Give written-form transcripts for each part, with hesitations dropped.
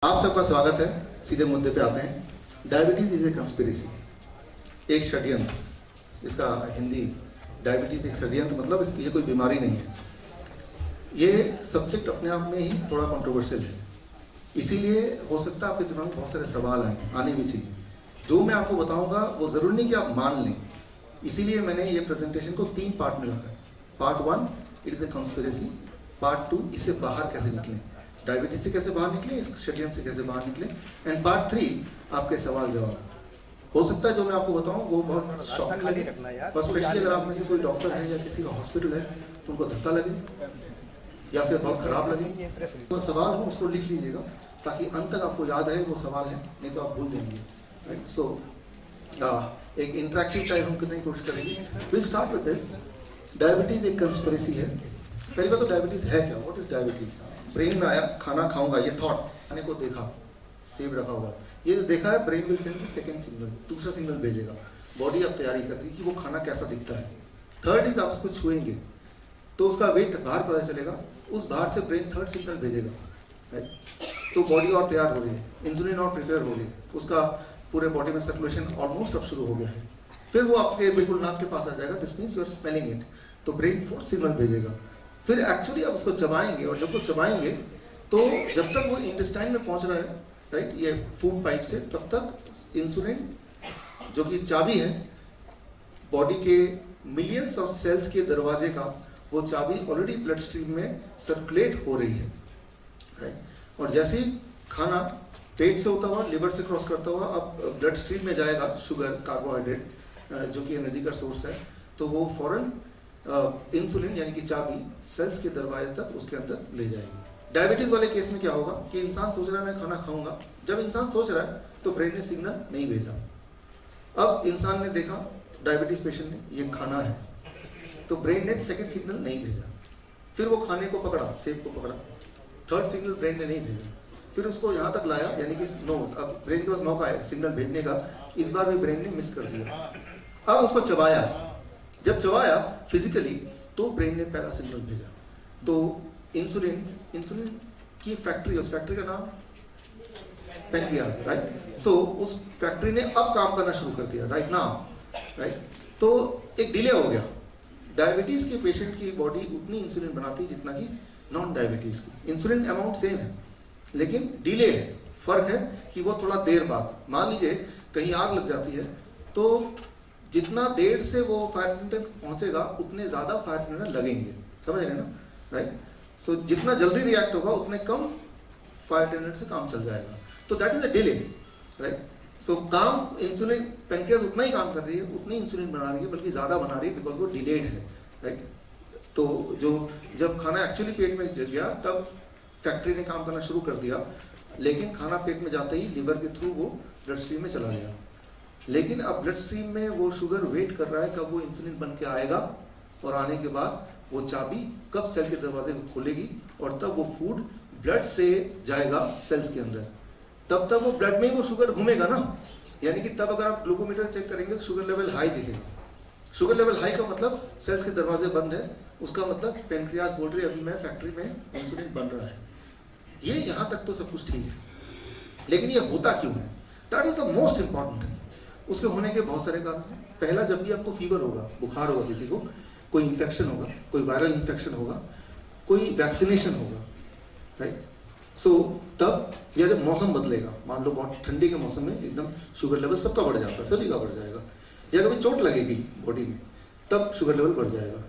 आप सबका स्वागत है। सीधे मुद्दे पे आते हैं। डायबिटीज इज ए कंस्पिरेसी, एक षड्यंत्र। इसका हिंदी डायबिटीज एक षड्यंत्र, मतलब इसकी ये कोई बीमारी नहीं है। ये सब्जेक्ट अपने आप में ही थोड़ा कंट्रोवर्शियल है, इसीलिए हो सकता है आपके दिमाग में बहुत सारे सवाल आने भी चाहिए। जो मैं आपको बताऊंगा वो जरूरी नहीं कि आप मान लें, इसीलिए मैंने ये प्रेजेंटेशन को 3 पार्ट में रखा है। Part 1 it is a conspiracy, part 2 इससे बाहर कैसे निकलें, डायबिटीज से कैसे बाहर निकले, इस षड्यंत्र से कैसे बाहर निकले, एंड पार्ट 3 आपके सवाल जवाब। हो सकता है जो मैं आपको बताऊं वो बहुत शॉक लगे, बस स्पेशली अगर आप में से कोई डॉक्टर है या किसी का हॉस्पिटल है तो उनको धक्का लगे या फिर बहुत खराब लगे। तो सवाल हो उसको लिख लीजिएगा ताकि अंत तक आपको याद रहे वो सवाल है, नहीं तो आप भूल देंगे। राइट, सो एक इंटरेक्टिव टाइप हम करने की कोशिश करेंगे। Will start with this. Diabetes एक कंस्पिरेसी है। पहली बात तो डायबिटीज है क्या, व्हाट इज डायबिटीज। ब्रेन में आया खाना खाऊंगा, ये थॉट, खाने को देखा, सेव रखा हुआ, ये देखा है, brain will send second signal, दूसरा सिग्नल भेजेगा। बॉडी अब तैयारी कर रही है कि वो खाना कैसा दिखता है। थर्ड इज आप उसको छुएंगे तो उसका वेट बाहर पता चलेगा, उस बाहर से ब्रेन थर्ड सिग्नल भेजेगा। राइट, तो बॉडी और तैयार हो रही है, इंसुलिन और प्रिपेयर हो रही है, उसका पूरे बॉडी में सर्कुलेशन ऑलमोस्ट अब शुरू हो गया है। फिर वो आपके बिल्कुल नाक के पास आ जाएगा, this means you are smelling it, तो ब्रेन फोर्थ सिग्नल भेजेगा। फिर एक्चुअली आप उसको चबाएंगे, और जब वो चबाएंगे तो जब तक वो इंटेस्टाइन में पहुंच रहा है, राइट, ये फूड पाइप से, तब तक इंसुलिन जो कि चाबी है बॉडी के मिलियंस ऑफ सेल्स के दरवाजे का, वो चाबी ऑलरेडी ब्लड स्ट्रीम में सर्कुलेट हो रही है। राइट, और जैसे ही खाना पेट से होता हुआ लिवर से क्रॉस करता हुआ अब ब्लड स्ट्रीम में जाएगा, शुगर, कार्बोहाइड्रेट जो कि एनर्जी का सोर्स है, तो वो फौरन इंसुलिन यानी कि चाबी सेल्स के दरवाजे तक उसके अंदर ले जाएगी। डायबिटीज वाले केस में क्या होगा कि इंसान सोच रहा है मैं खाना खाऊंगा, जब इंसान सोच रहा है तो ब्रेन ने सिग्नल नहीं भेजा। अब इंसान ने देखा, डायबिटीज पेशेंट ने, ये खाना है, तो ब्रेन ने सेकंड सिग्नल नहीं भेजा। फिर वो खाने को पकड़ा, सेब को पकड़ा, थर्ड सिग्नल ब्रेन ने नहीं भेजा। फिर उसको यहाँ तक लाया, यानी कि नोज, अब ब्रेन के पास मौका है सिग्नल भेजने का, इस बार भी ब्रेन ने मिस कर दिया। अब उसको चबाया, जब चबाया फिजिकली तो ब्रेन ने पहला सिग्नल भेजा। तो इंसुलिन की फैक्ट्री, उस फैक्ट्री का नाम पेनक्रियास, राइट। सो उस फैक्ट्री ने अब काम करना शुरू कर दिया, राइट नाउ, राइट। तो एक डिले हो गया। डायबिटीज के पेशेंट की बॉडी उतनी इंसुलिन बनाती है जितना कि नॉन डायबिटीज की। इंसुलिन अमाउंट सेम है लेकिन डिले है, फर्क है कि वो थोड़ा देर बाद, मान लीजिए कहीं आग लग जाती है तो जितना देर से वो फायर रिटर्न पहुंचेगा उतने ज्यादा फायर रिटर्न लगेंगे, समझ रहे हैं ना, राइट। सो जितना जल्दी रिएक्ट होगा उतने कम फायर रिटर्न से काम चल जाएगा, तो that is a delay, right. So काम इंसुलिन, पेनक्रियास उतना ही काम कर रही है, उतनी इंसुलिन बना रही है, बल्कि ज्यादा बना रही है, बिकॉज वो डिलेड है, राइट। तो जो जब खाना एक्चुअली पेट में गया तब फैक्ट्री ने काम करना शुरू कर दिया, लेकिन खाना पेट में जाते ही लिवर के थ्रू वो ब्लड स्ट्रीम में चला गया। लेकिन अब ब्लड स्ट्रीम में वो शुगर वेट कर रहा है कब वो इंसुलिन बन के आएगा, और आने के बाद वो चाबी कब सेल के दरवाजे को खोलेगी, और तब वो फूड ब्लड से जाएगा सेल्स के अंदर। तब तक वो ब्लड में ही वो शुगर घूमेगा ना, यानी कि तब अगर आप ग्लूकोमीटर चेक करेंगे तो शुगर लेवल हाई दिखेगा। शुगर लेवल हाई का मतलब सेल्स के दरवाजे बंद है, उसका मतलब पेनक्रियास बोल रही है अभी मैं फैक्ट्री में इंसुलिन बन रहा है। ये यहाँ तक तो सब कुछ ठीक है, लेकिन ये होता क्यों है, that is the most important thing. उसके होने के बहुत सारे कारण हैं। पहला, जब भी आपको फीवर होगा, बुखार होगा, किसी को कोई इन्फेक्शन होगा, कोई वायरल इन्फेक्शन होगा, कोई वैक्सीनेशन होगा, राइट। सो तब, या जब मौसम बदलेगा, मान लो बहुत ठंडी के मौसम में एकदम शुगर लेवल सबका बढ़ जाता है, सभी का बढ़ जाएगा, या कभी चोट लगेगी बॉडी में तब शुगर लेवल बढ़ जाएगा।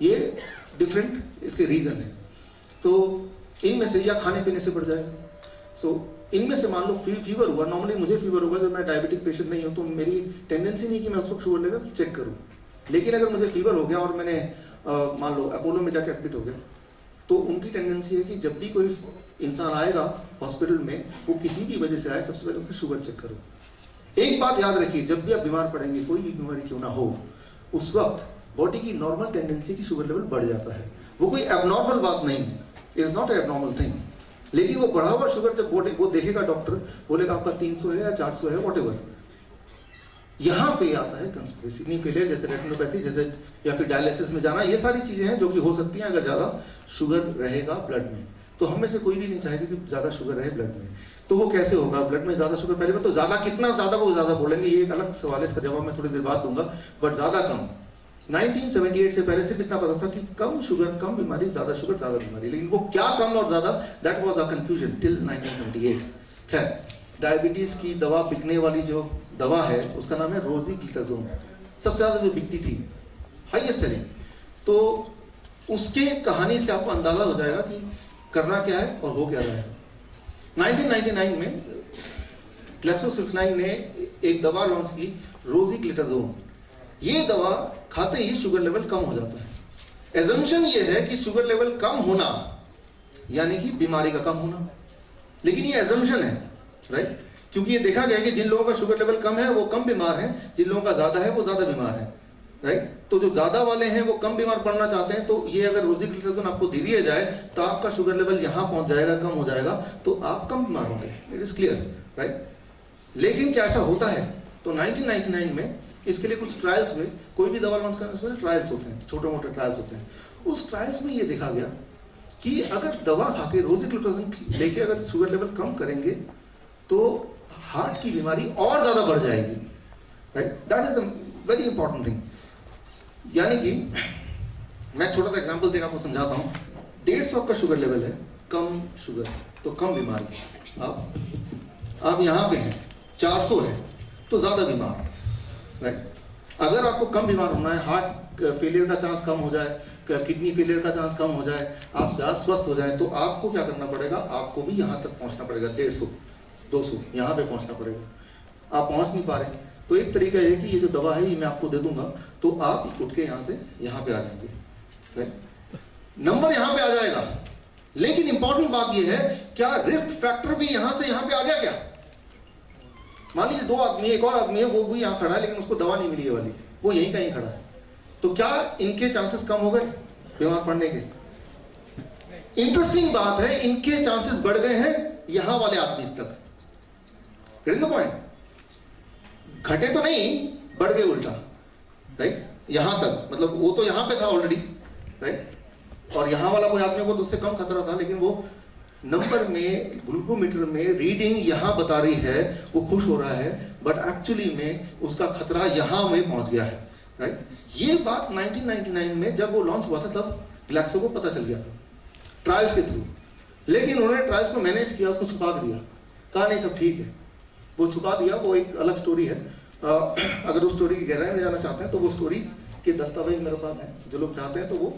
ये डिफरेंट इसके रीजन है। तो इनमें से, या खाने पीने से बढ़ जाएगा। सो इनमें से मान लो फीवर हुआ, नॉर्मली मुझे फीवर होगा जब मैं डायबिटिक पेशेंट नहीं हूँ, तो मेरी टेंडेंसी नहीं कि मैं उस वक्त शुगर लेवल चेक करूँ। लेकिन अगर मुझे फीवर हो गया और मैंने मान लो अपोलो में जाके एडमिट हो गया, तो उनकी टेंडेंसी है कि जब भी कोई इंसान आएगा हॉस्पिटल में, वो किसी भी वजह से आए, सबसे पहले उसका शुगर चेक करो। एक बात याद रखिए, जब भी आप बीमार पड़ेंगे, कोई भी बीमारी क्यों ना हो, उस वक्त बॉडी की नॉर्मल टेंडेंसी की शुगर लेवल बढ़ जाता है। वो कोई एबनॉर्मल बात नहीं है, it is not abnormal thing. लेकिन वो बढ़ा हुआ शुगर जब बॉडी वो देखेगा, डॉक्टर बोलेगा आपका 300 है या 400 है, व्हाटएवर, यहाँ पे आता है कंस्पिरेसी। किडनी फेलियर जैसे, रेटिनोपैथी जैसे, या फिर डायलिसिस में जाना, ये सारी चीजें हैं जो कि हो सकती हैं अगर ज्यादा शुगर रहेगा ब्लड में। तो हम में से कोई भी नहीं चाहेगा कि ज़्यादा शुगर रहे ब्लड में। तो वो कैसे होगा ब्लड में ज़्यादा शुगर? पहले बात तो ज़्यादा कितना ज़्यादा वो ज़्यादा बोलेंगे, ये एक अलग सवाल है, इसका जवाब मैं थोड़ी देर बाद दूंगा। बट ज़्यादा कम 1978 से पहले सिर्फ इतना पता था कि कम शुगर कम बीमारी, ज़्यादा शुगर ज़्यादा बीमारी, लेकिन वो क्या कम और ज़्यादा, that was a confusion till 1978। खैर, डायबिटीज़ की दवा बिकने वाली जो दवा है उसका नाम है रोज़िग्लूटाज़ोन, सबसे ज़्यादा जो बिकती थी, हाईएस्ट सेलिंग। तो उसके कहानी से आपको अंदाज़ा हो जाएगा कि करना क्या है और हो क्या रहा है। 1999 में ग्लैक्सोस्मिथक्लाइन ने एक दवा लॉन्च की रोज़िग्लूटाज़ोन। ये दवा खाते ही शुगर लेवल कम हो जाता है। एजम्पशन ये है कि शुगर लेवल कम होना यानी कि बीमारी का कम होना, लेकिन ये एजम्पशन है, राइट? क्योंकि ये देखा गया कि जिन लोगों का शुगर लेवल कम है वो कम बीमार हैं, जिन लोगों का ज्यादा है वो ज्यादा बीमार है, राइट? तो जो ज्यादा वाले हैं वो कम बीमार पड़ना चाहते हैं, तो ये अगर रोज़िग्लूटाज़ोन आपको दे दिया जाए तो आपका शुगर लेवल यहां पहुंच जाएगा, कम हो जाएगा, तो आप कम बीमार होंगे। It is clear, right? लेकिन क्या ऐसा होता है? तो 1999 में इसके लिए कुछ ट्रायल्स हुए। कोई भी दवा लॉन्च करने से पहले ट्रायल्स होते हैं, छोटे मोटे ट्रायल्स होते हैं। उस ट्रायल्स में ये देखा गया कि अगर दवा खा के रोज़िग्लूटाज़ोन लेके अगर शुगर लेवल कम करेंगे तो हार्ट की बीमारी और ज्यादा बढ़ जाएगी, right? That is the very important thing. यानी कि मैं छोटा सा एग्जांपल देकर आपको समझाता हूँ। 150 का शुगर लेवल है, कम शुगर तो कम बीमारी। आप यहाँ पे हैं 400 है तो ज्यादा बीमार, राइट? अगर आपको कम बीमार होना है, हार्ट फेलियर का चांस कम हो जाए, किडनी फेलियर का चांस कम हो जाए, आप ज्यादा स्वस्थ हो जाए, तो आपको क्या करना पड़ेगा? आपको भी यहाँ तक पहुँचना पड़ेगा, 150 200 यहाँ पे पहुँचना पड़ेगा। आप पहुँच नहीं पा रहे, तो एक तरीका है कि ये जो दवा है ये मैं आपको दे दूंगा, तो आप उठ के यहाँ से यहाँ पे आ जाएंगे, राइट? नंबर यहाँ पे आ जाएगा, लेकिन इंपॉर्टेंट बात ये है क्या रिस्क फैक्टर भी यहाँ से यहाँ पे आ गया क्या? मान लीजिए 2 आदमी, एक और आदमी है, वो भी यहाँ खड़ा है लेकिन उसको दवा नहीं मिली है वाली, वो यहीं कहीं खड़ा है, तो क्या इनके चांसेस कम हो गए बीमार पड़ने के? इंटरेस्टिंग बात है, इनके चांसेस बढ़ गए हैं यहां वाले आदमी तक। Getting the point? घटे तो नहीं, बढ़ गए उल्टा, राइट? यहां तक, मतलब वो तो यहां पे था ऑलरेडी, राइट? और यहां वाला कोई आदमी को तो उससे कम खतरा था, लेकिन वो नंबर में, ग्लूकोमीटर में रीडिंग यहां बता रही है, वो खुश हो रहा है, बट एक्चुअली में उसका खतरा यहां में पहुंच गया है, राइट? ये बात 1999 में जब वो लॉन्च हुआ था तब ग्लैक्सो को पता चल गया था ट्रायल्स के थ्रू, लेकिन उन्होंने ट्रायल्स को मैनेज किया, उसको छुपा दिया, कहा नहीं सब ठीक है, वो छुपा दिया। वो एक अलग स्टोरी है, अगर उस स्टोरी की गहराई में जाना चाहते हैं तो वो स्टोरी के दस्तावेज मेरे पास हैं, जो लोग चाहते हैं तो वो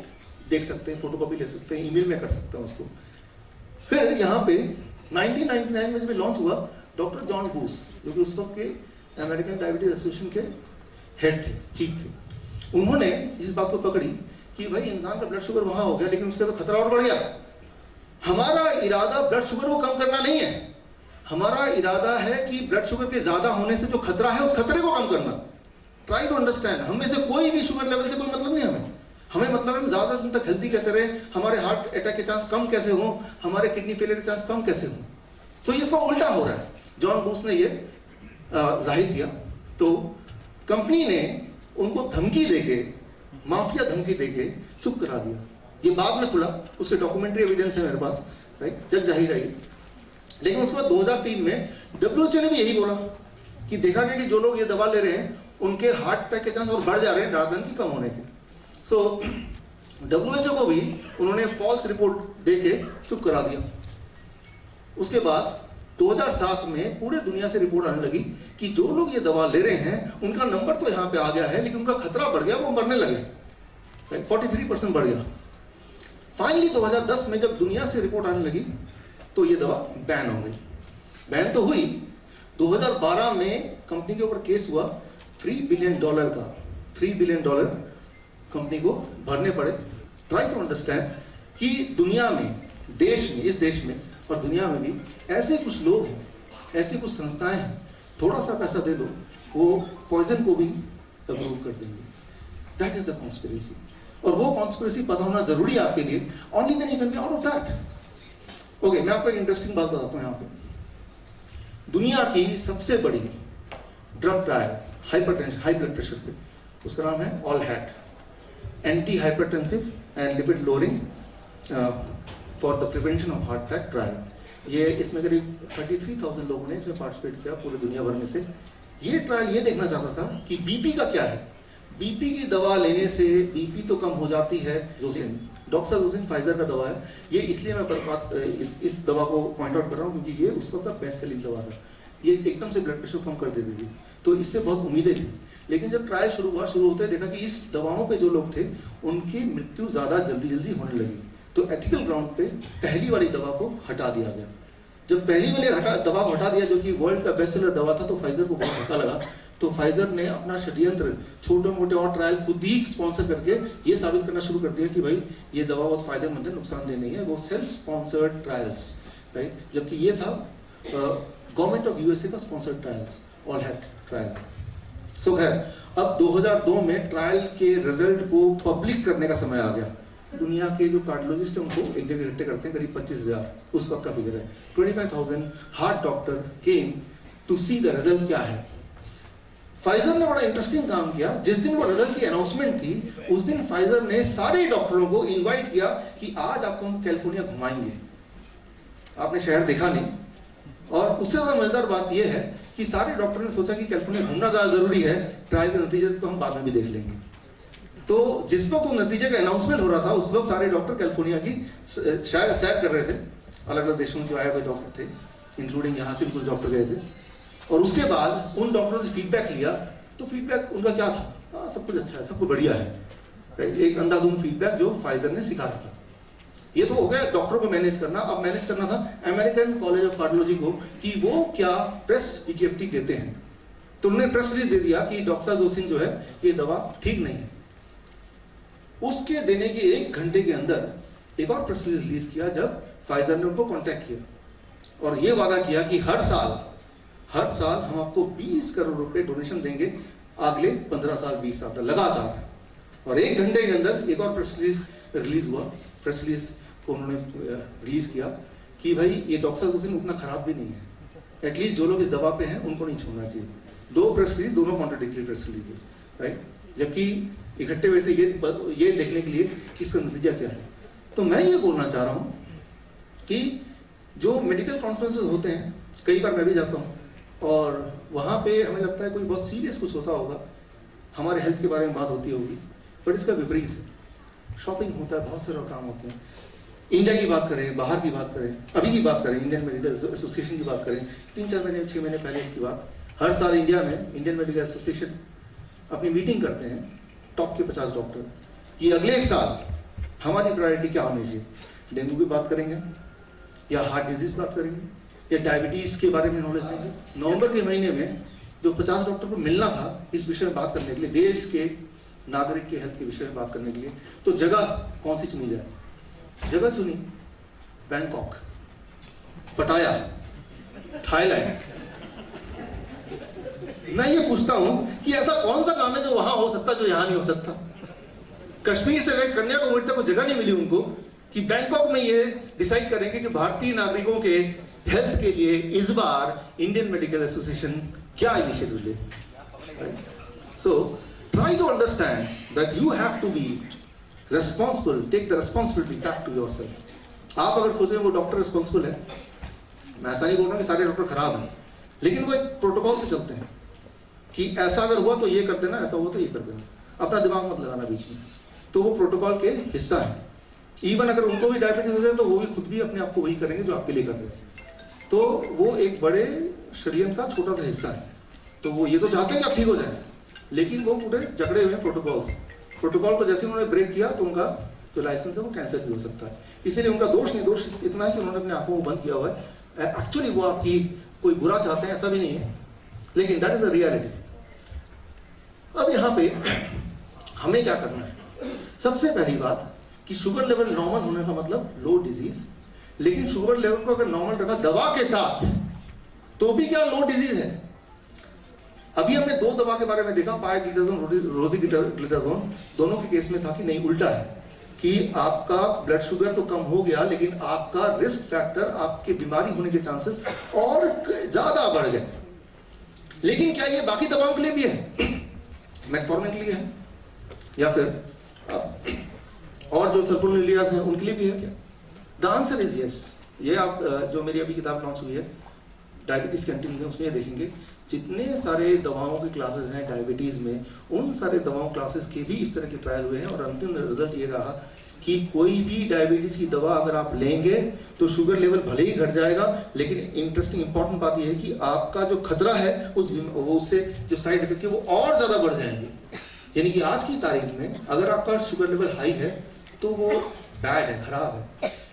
देख सकते हैं, फोटोकॉपी ले सकते हैं, ईमेल में कर सकते हैं उसको। फिर यहाँ पे 1999 में जब लॉन्च हुआ, डॉक्टर जॉन बूस, जो कि उस वक्त के अमेरिकन डायबिटीज एसोसिएशन के हेड थे, चीफ थे, उन्होंने इस बात को पकड़ी कि भाई इंसान का ब्लड शुगर वहां हो गया, लेकिन उसका तो खतरा और बढ़ गया। हमारा इरादा ब्लड शुगर को कम करना नहीं है, हमारा इरादा है कि ब्लड शुगर के ज्यादा होने से जो खतरा है उस खतरे को कम करना। Try to understand. हम में से कोई भी शुगर लेवल से कोई मतलब नहीं, हमें मतलब है हम ज्यादा दिन तक हेल्दी कैसे रहे, हमारे हार्ट अटैक के चांस कम कैसे हो, हमारे किडनी फेलियर के चांस कम कैसे हो। तो इसका उल्टा हो रहा है। जॉन बूस ने ये जाहिर किया, तो कंपनी ने उनको धमकी देके, माफिया धमकी देके चुप करा दिया। ये बाद में खुला, उसके डॉक्यूमेंट्री एविडेंस है मेरे पास, राइट? जग जाहिर है। लेकिन उसके बाद 2003 में WHO ने भी यही बोला कि देखा गया कि जो लोग ये दवा ले रहे हैं उनके हार्ट अटैक के चांस और बढ़ जा रहे हैं रादर की कम होने के। सो WHO को भी उन्होंने फॉल्स रिपोर्ट देके चुप करा दिया। उसके बाद 2007 में पूरे दुनिया से रिपोर्ट आने लगी कि जो लोग ये दवा ले रहे हैं उनका नंबर तो यहाँ पे आ गया है, लेकिन उनका खतरा बढ़ गया, वो मरने लगे, 43% बढ़ गया। फाइनली 2010 में जब दुनिया से रिपोर्ट आने लगी तो ये दवा बैन हो गई। बैन तो हुई, 2012 में कंपनी के ऊपर केस हुआ, $3 बिलियन का, $3 बिलियन कंपनी को भरने पड़े। ट्राई टू अंडरस्टैंड कि दुनिया में, देश में, इस देश में और दुनिया में भी ऐसे कुछ लोग हैं, ऐसी कुछ संस्थाएं हैं, थोड़ा सा पैसा दे दो वो पॉइजन को भी अप्रूव कर देंगे। That is the conspiracy. और वो कॉन्स्पिरेसी पता होना जरूरी है आपके लिए, only then you can be out of that. Okay, मैं आपको एक इंटरेस्टिंग बात बताता हूँ। यहाँ पे दुनिया की सबसे बड़ी drug trial hypertension, high blood pressure पे, उसका नाम है all hat, anti hypertensive and lipid lowering for the prevention of heart attack trial. ये इसमें करीब 33,000 लोगों ने इसमें पार्टिसिपेट किया पूरे दुनिया भर में से। ये ट्रायल ये देखना चाहता था कि बीपी का क्या है, बीपी की दवा लेने से बीपी तो कम हो जाती है। जोसिन, डॉक्साजोसिन फाइजर का दवा है। ये इसलिए मैं इस दवा को पॉइंट आउट कर रहा हूँ क्योंकि ये उस वक्त का बेस्ट सेलिंग दवा था। ये एकदम से ब्लड प्रेशर कम कर देती थी, तो इससे बहुत उम्मीदें थी। लेकिन जब ट्रायल शुरू होते देखा कि इस दवाओं पे जो लोग थे उनकी मृत्यु ज़्यादा जल्दी होने लगी। तो एथिकल ग्राउंड पे पहली वाली दवा को हटा दिया गया। जब पहली वाली दवा को हटा दिया जो कि वर्ल्ड का बेस्ट सेलर दवा था, तो फाइजर को बहुत धक्का लगा। तो फाइजर ने अपना षड्यंत्र, छोटे मोटे और ट्रायल खुद ही स्पॉन्सर करके ये साबित करना शुरू कर दिया कि भाई ये दवा बहुत फायदेमंद है, नुकसानदेह नहीं है। वो सेल्फ स्पॉन्सर्ड ट्रायल्स, राइट, जबकि ये था गवर्नमेंट ऑफ यूएसए का sponsored trials, all had trial. So खैर, अब 2002 में ट्रायल के रिजल्ट को पब्लिक करने का समय आ गया। दुनिया के जो कार्डियोलॉजिस्ट हैं उनको एक जगह इकट्ठे करते हैं, करीब 25,000 उस वक्त का फिगर है। 25,000 heart doctor came to see the result क्या है। फाइजर ने बड़ा इंटरेस्टिंग काम किया। जिस दिन वो रिजल्ट की अनाउंसमेंट थी उस दिन फाइजर ने सारे डॉक्टरों को इनवाइट किया कि आज आपको हम कैलिफोर्निया घुमाएंगे। आपने शहर देखा नहीं, और उससे ज्यादा मजेदार बात यह है कि सारे डॉक्टरों ने सोचा कि कैलिफोर्निया घूमना ज्यादा जरूरी है, ट्रायल के नतीजे तो हम बाद में भी देख लेंगे। तो जिस वक्त वो नतीजे का अनाउंसमेंट हो रहा था उस वक्त सारे डॉक्टर कैलिफोर्निया की शायद सैर कर रहे थे। अलग अलग देशों जो आए हुए डॉक्टर थे, इंक्लूडिंग यहाँ से भी कुछ डॉक्टर गए थे। और उसके बाद उन डॉक्टरों से फीडबैक लिया, तो फीडबैक उनका क्या था, हाँ सब कुछ अच्छा है, सब कुछ बढ़िया है, राइट। एक अंधाधुंध फीडबैक जो फाइजर ने स्वीकार किया। ये तो हो गया डॉक्टरों को मैनेज करना। अब मैनेज करना था अमेरिकन कॉलेज ऑफ कार्डियोलॉजी को कि वो क्या प्रेस विज्ञप्ति देते हैं। तो उन्होंने प्रेस रिलीज दे दिया कि डॉक्साजोसिन जो है ये दवा ठीक नहीं है। उसके देने के 1 घंटे के अंदर एक और प्रेस रिलीज किया जब फाइजर ने उनको कांटेक्ट किया और ये वादा किया कि हर साल हम आपको 20 करोड़ रुपए डोनेशन देंगे अगले 15 साल 20 साल तक लगातार। और 1 घंटे के अंदर एक और प्रेस रिलीज हुआ। प्रेस रिलीज को उन्होंने रिलीज किया कि भाई ये डॉक्साजोसिन उतना खराब भी नहीं है, एटलीस्ट जो लोग इस दवा पे हैं उनको नहीं छोड़ना चाहिए। 2 प्रेस रिलीज, दोनों कॉन्ट्राडिक्टरी प्रेस रिलीजेस, राइट। जबकि इकट्ठे हुए थे ये देखने के लिए कि इसका नतीजा क्या है। तो मैं ये बोलना चाह रहा हूँ कि जो मेडिकल कॉन्फ्रेंसेस होते हैं, कई बार मैं भी जाता हूँ और वहाँ पे हमें लगता है कोई बहुत सीरियस कुछ होता होगा, हमारे हेल्थ के बारे में बात होती होगी, पर इसका विपरीत है। शॉपिंग होता है, बहुत सारे काम होते हैं। इंडिया की बात करें, बाहर की बात करें, अभी की बात करें, इंडियन मेडिकल एसोसिएशन की बात करें, 3-4 महीने 6 महीने पहले की बात, हर साल इंडिया में इंडियन मेडिकल एसोसिएशन अपनी मीटिंग करते हैं टॉप के 50 डॉक्टर कि अगले 1 साल हमारी प्रायोरिटी क्या होनी चाहिए। डेंगू की बात करेंगे या हार्ट डिजीज बात करेंगे या डायबिटीज के बारे में नॉलेज देंगे। नवंबर के महीने में जो 50 डॉक्टर को मिलना था इस विषय में बात करने के लिए, देश के नागरिक के हेल्थ के विषय में बात करने के लिए, तो जगह कौन सी चुनी जाए? जगह चुनी बैंकॉक, पटाया, थाईलैंड। मैं ये पूछता हूं कि ऐसा कौन सा काम है जो वहां हो सकता जो यहां नहीं हो सकता? कश्मीर से लेकर कन्याकुमारी तक कोई जगह नहीं मिली उनको कि बैंकॉक में ये डिसाइड करेंगे कि भारतीय नागरिकों के हेल्थ के लिए इस बार इंडियन मेडिकल एसोसिएशन क्या इनिशिएटिव ले। सो try to understand that you have to be responsible, take the responsibility back to yourself। आप अगर सोचें वो डॉक्टर रिस्पॉन्सिबल है, मैं ऐसा नहीं बोल रहा कि सारे डॉक्टर खराब हैं, लेकिन वो एक प्रोटोकॉल से चलते हैं कि ऐसा अगर हुआ तो ये कर देना, ऐसा हुआ तो ये कर देना, अपना दिमाग मत लगाना बीच में। तो वो प्रोटोकॉल के हिस्सा है। इवन अगर उनको भी डायबिटीज हो जाए तो वो भी खुद भी अपने आप को वही करेंगे जो आपके लिए कर रहे हैं। तो वो एक बड़े षड्यंत्र का छोटा सा हिस्सा है। तो वो ये तो चाहते हैं कि आप ठीक हो जाए, लेकिन वो पूरे जकड़े हुए प्रोटोकॉल को जैसे उन्होंने ब्रेक किया तो उनका जो लाइसेंस है वो कैंसिल भी हो सकता है। इसीलिए उनका दोष नहीं, दोष इतना है कि उन्होंने अपने आंखों को बंद किया हुआ है। एक्चुअली वो आपकी कोई बुरा चाहते हैं ऐसा भी नहीं है, लेकिन दैट इज द रियलिटी। अब यहाँ पे हमें क्या करना है? सबसे पहली बात कि शुगर लेवल नॉर्मल होने का मतलब लो डिजीज, लेकिन शुगर लेवल को अगर नॉर्मल रखा दवा के साथ तो भी क्या लो डिजीज है। अभी हमने 2 दवा के बारे में देखा, पायग्लिटाजोन, रोज़िग्लिटाजोन, दोनों के केस में था कि नहीं, उल्टा है कि आपका ब्लड शुगर तो कम हो गया लेकिन आपका रिस्क फैक्टर, आपके बीमारी होने के चांसेस और ज्यादा बढ़ गए। लेकिन क्या ये बाकी दवाओं के लिए भी है? मेटफॉर्मिन के लिए है या फिर और जो सल्फोनिलियाज हैं उनके लिए भी है क्या? The answer is yes. ये आप जो मेरी अभी किताब लॉन्च हुई है डायबिटीज कंटिन्यू, उसमें ये देखेंगे जितने सारे दवाओं के क्लासेस हैं डायबिटीज में, उन सारे दवाओं क्लासेस के भी इस तरह के ट्रायल हुए हैं और अंतिम रिजल्ट ये रहा कि कोई भी डायबिटीज की दवा अगर आप लेंगे तो शुगर लेवल भले ही घट जाएगा, लेकिन इंटरेस्टिंग इंपॉर्टेंट बात यह है कि आपका जो खतरा है उससे जो साइड इफेक्ट है वो और ज्यादा बढ़ जाएंगे। यानी कि आज की तारीख में अगर आपका शुगर लेवल हाई है तो वो बैड है, खराब है,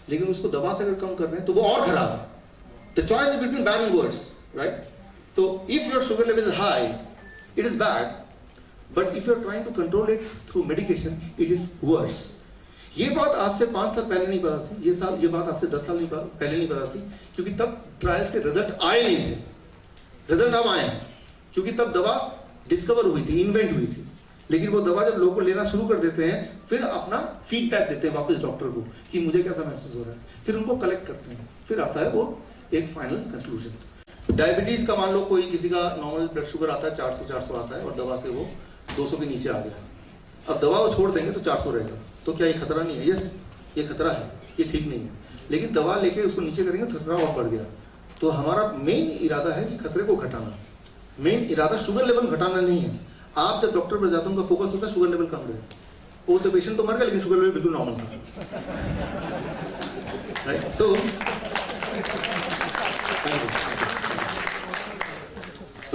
लेकिन उसको दवा से अगर कम कर रहे हैं तो वो और खराब है। The choice is between bad and worse, right? तो if your sugar level is high it is bad, but if you are trying to control it through medication it is worse. ये बात आज से 5 साल पहले नहीं पता थी, ये बात आज से 10 साल पहले नहीं पता थी, क्योंकि तब ट्रायल्स के रिजल्ट आए नहीं थे। रिजल्ट अब आए हैं क्योंकि तब दवा डिस्कवर हुई थी, इन्वेंट हुई थी। लेकिन वो दवा जब लोगों को लेना शुरू कर देते हैं फिर अपना फीडबैक देते हैं वापस डॉक्टर को कि मुझे कैसा महसूस हो रहा है, फिर उनको कलेक्ट करते हैं, फिर आता है वो एक फाइनल कंक्लूजन। डायबिटीज का मान लो कोई किसी का नॉर्मल ब्लड शुगर आता है 400 आता है और दवा से वो 200 के नीचे आ गया। अब दवा वो छोड़ देंगे तो 400 रहेगा, तो क्या ये खतरा नहीं है? यस, ये खतरा है, ये ठीक नहीं है। लेकिन दवा लेके उसको नीचे करेंगे तो खतरा और बढ़ गया। तो हमारा मेन इरादा है कि खतरे को घटाना, मेन इरादा शुगर लेवल घटाना नहीं है। आप जब डॉक्टर पर जाते हैं उनका फोकस होता है शुगर लेवल कम रहे, वो तो पेशेंट तो मर गया लेकिन शुगर लेवल बिल्कुल नॉर्मल था, right? So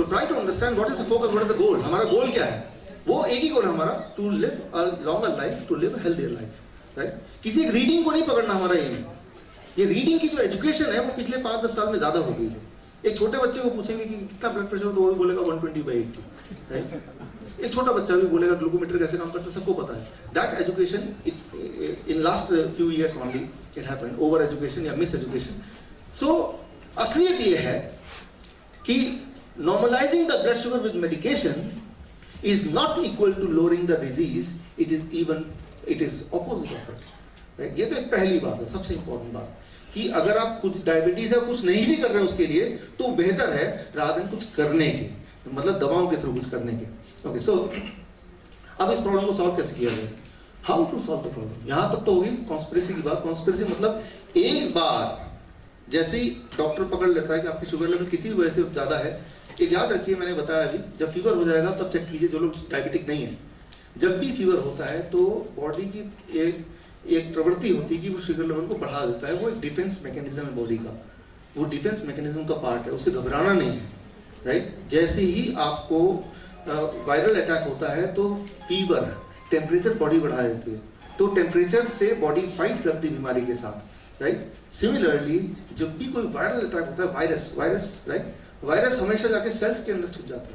try to understand what is the focus, what is the goal. हमारा गोल क्या है? वो एक ही गोल है हमारा, to live a longer life, to live a healthier life, right? किसी एक रीडिंग को नहीं पकड़ना हमारा एम है। ये रीडिंग की जो एजुकेशन है वो पिछले 5-10 साल में ज्यादा हो गई है। एक छोटे बच्चे को पूछेंगे कि कितना ब्लड प्रेशर, तो वो भी बोलेगा 120/80, राइट? एक छोटा बच्चा भी बोलेगा ग्लूकोमीटर कैसे काम करता है, सबको पता है। That education in last few years only it happened, over education या मिस एजुकेशन। सो असलियत ये है कि normalising the blood sugar with medication is not equal to lowering the disease, it is opposite of it, right? ये तो एक पहली बात है, सबसे इंपॉर्टेंट बात, कि अगर आप कुछ डायबिटीज है कुछ नहीं भी कर रहे हैं उसके लिए तो बेहतर है रादर देन कुछ करने के, मतलब दवाओं के थ्रू कुछ करने के। ओके, सो अब इस प्रॉब्लम को सॉल्व कैसे किया जाए? How to solve the problem? यहां तक तो होगी कॉन्स्पिरेसी की बात। कॉन्स्पिरेसी मतलब एक बार जैसे ही डॉक्टर पकड़ लेता है कि आपकी शुगर लेवल किसी भी वजह से ज्यादा है, एक याद रखिए, मैंने बताया अभी, जब फीवर हो जाएगा तब चेक कीजिए जो लोग डायबिटिक नहीं है। जब भी फीवर होता है तो बॉडी की एक प्रवृत्ति होती है कि वो शुगर लेवल को बढ़ा देता है। वो एक डिफेंस मैकेनिज्म है बॉडी का, वो डिफेंस मैकेनिज्म का पार्ट है, उससे घबराना नहीं है, राइट? जैसे ही आपको वायरल अटैक होता है तो फीवर, टेम्परेचर बॉडी बढ़ा देती है, तो टेम्परेचर से बॉडी फाइट करती है बीमारी के साथ, राइट? सिमिलरली जब भी कोई वायरल अटैक होता है, वायरस, राइट? वायरस हमेशा जाके सेल्स के अंदर छुप जाता है।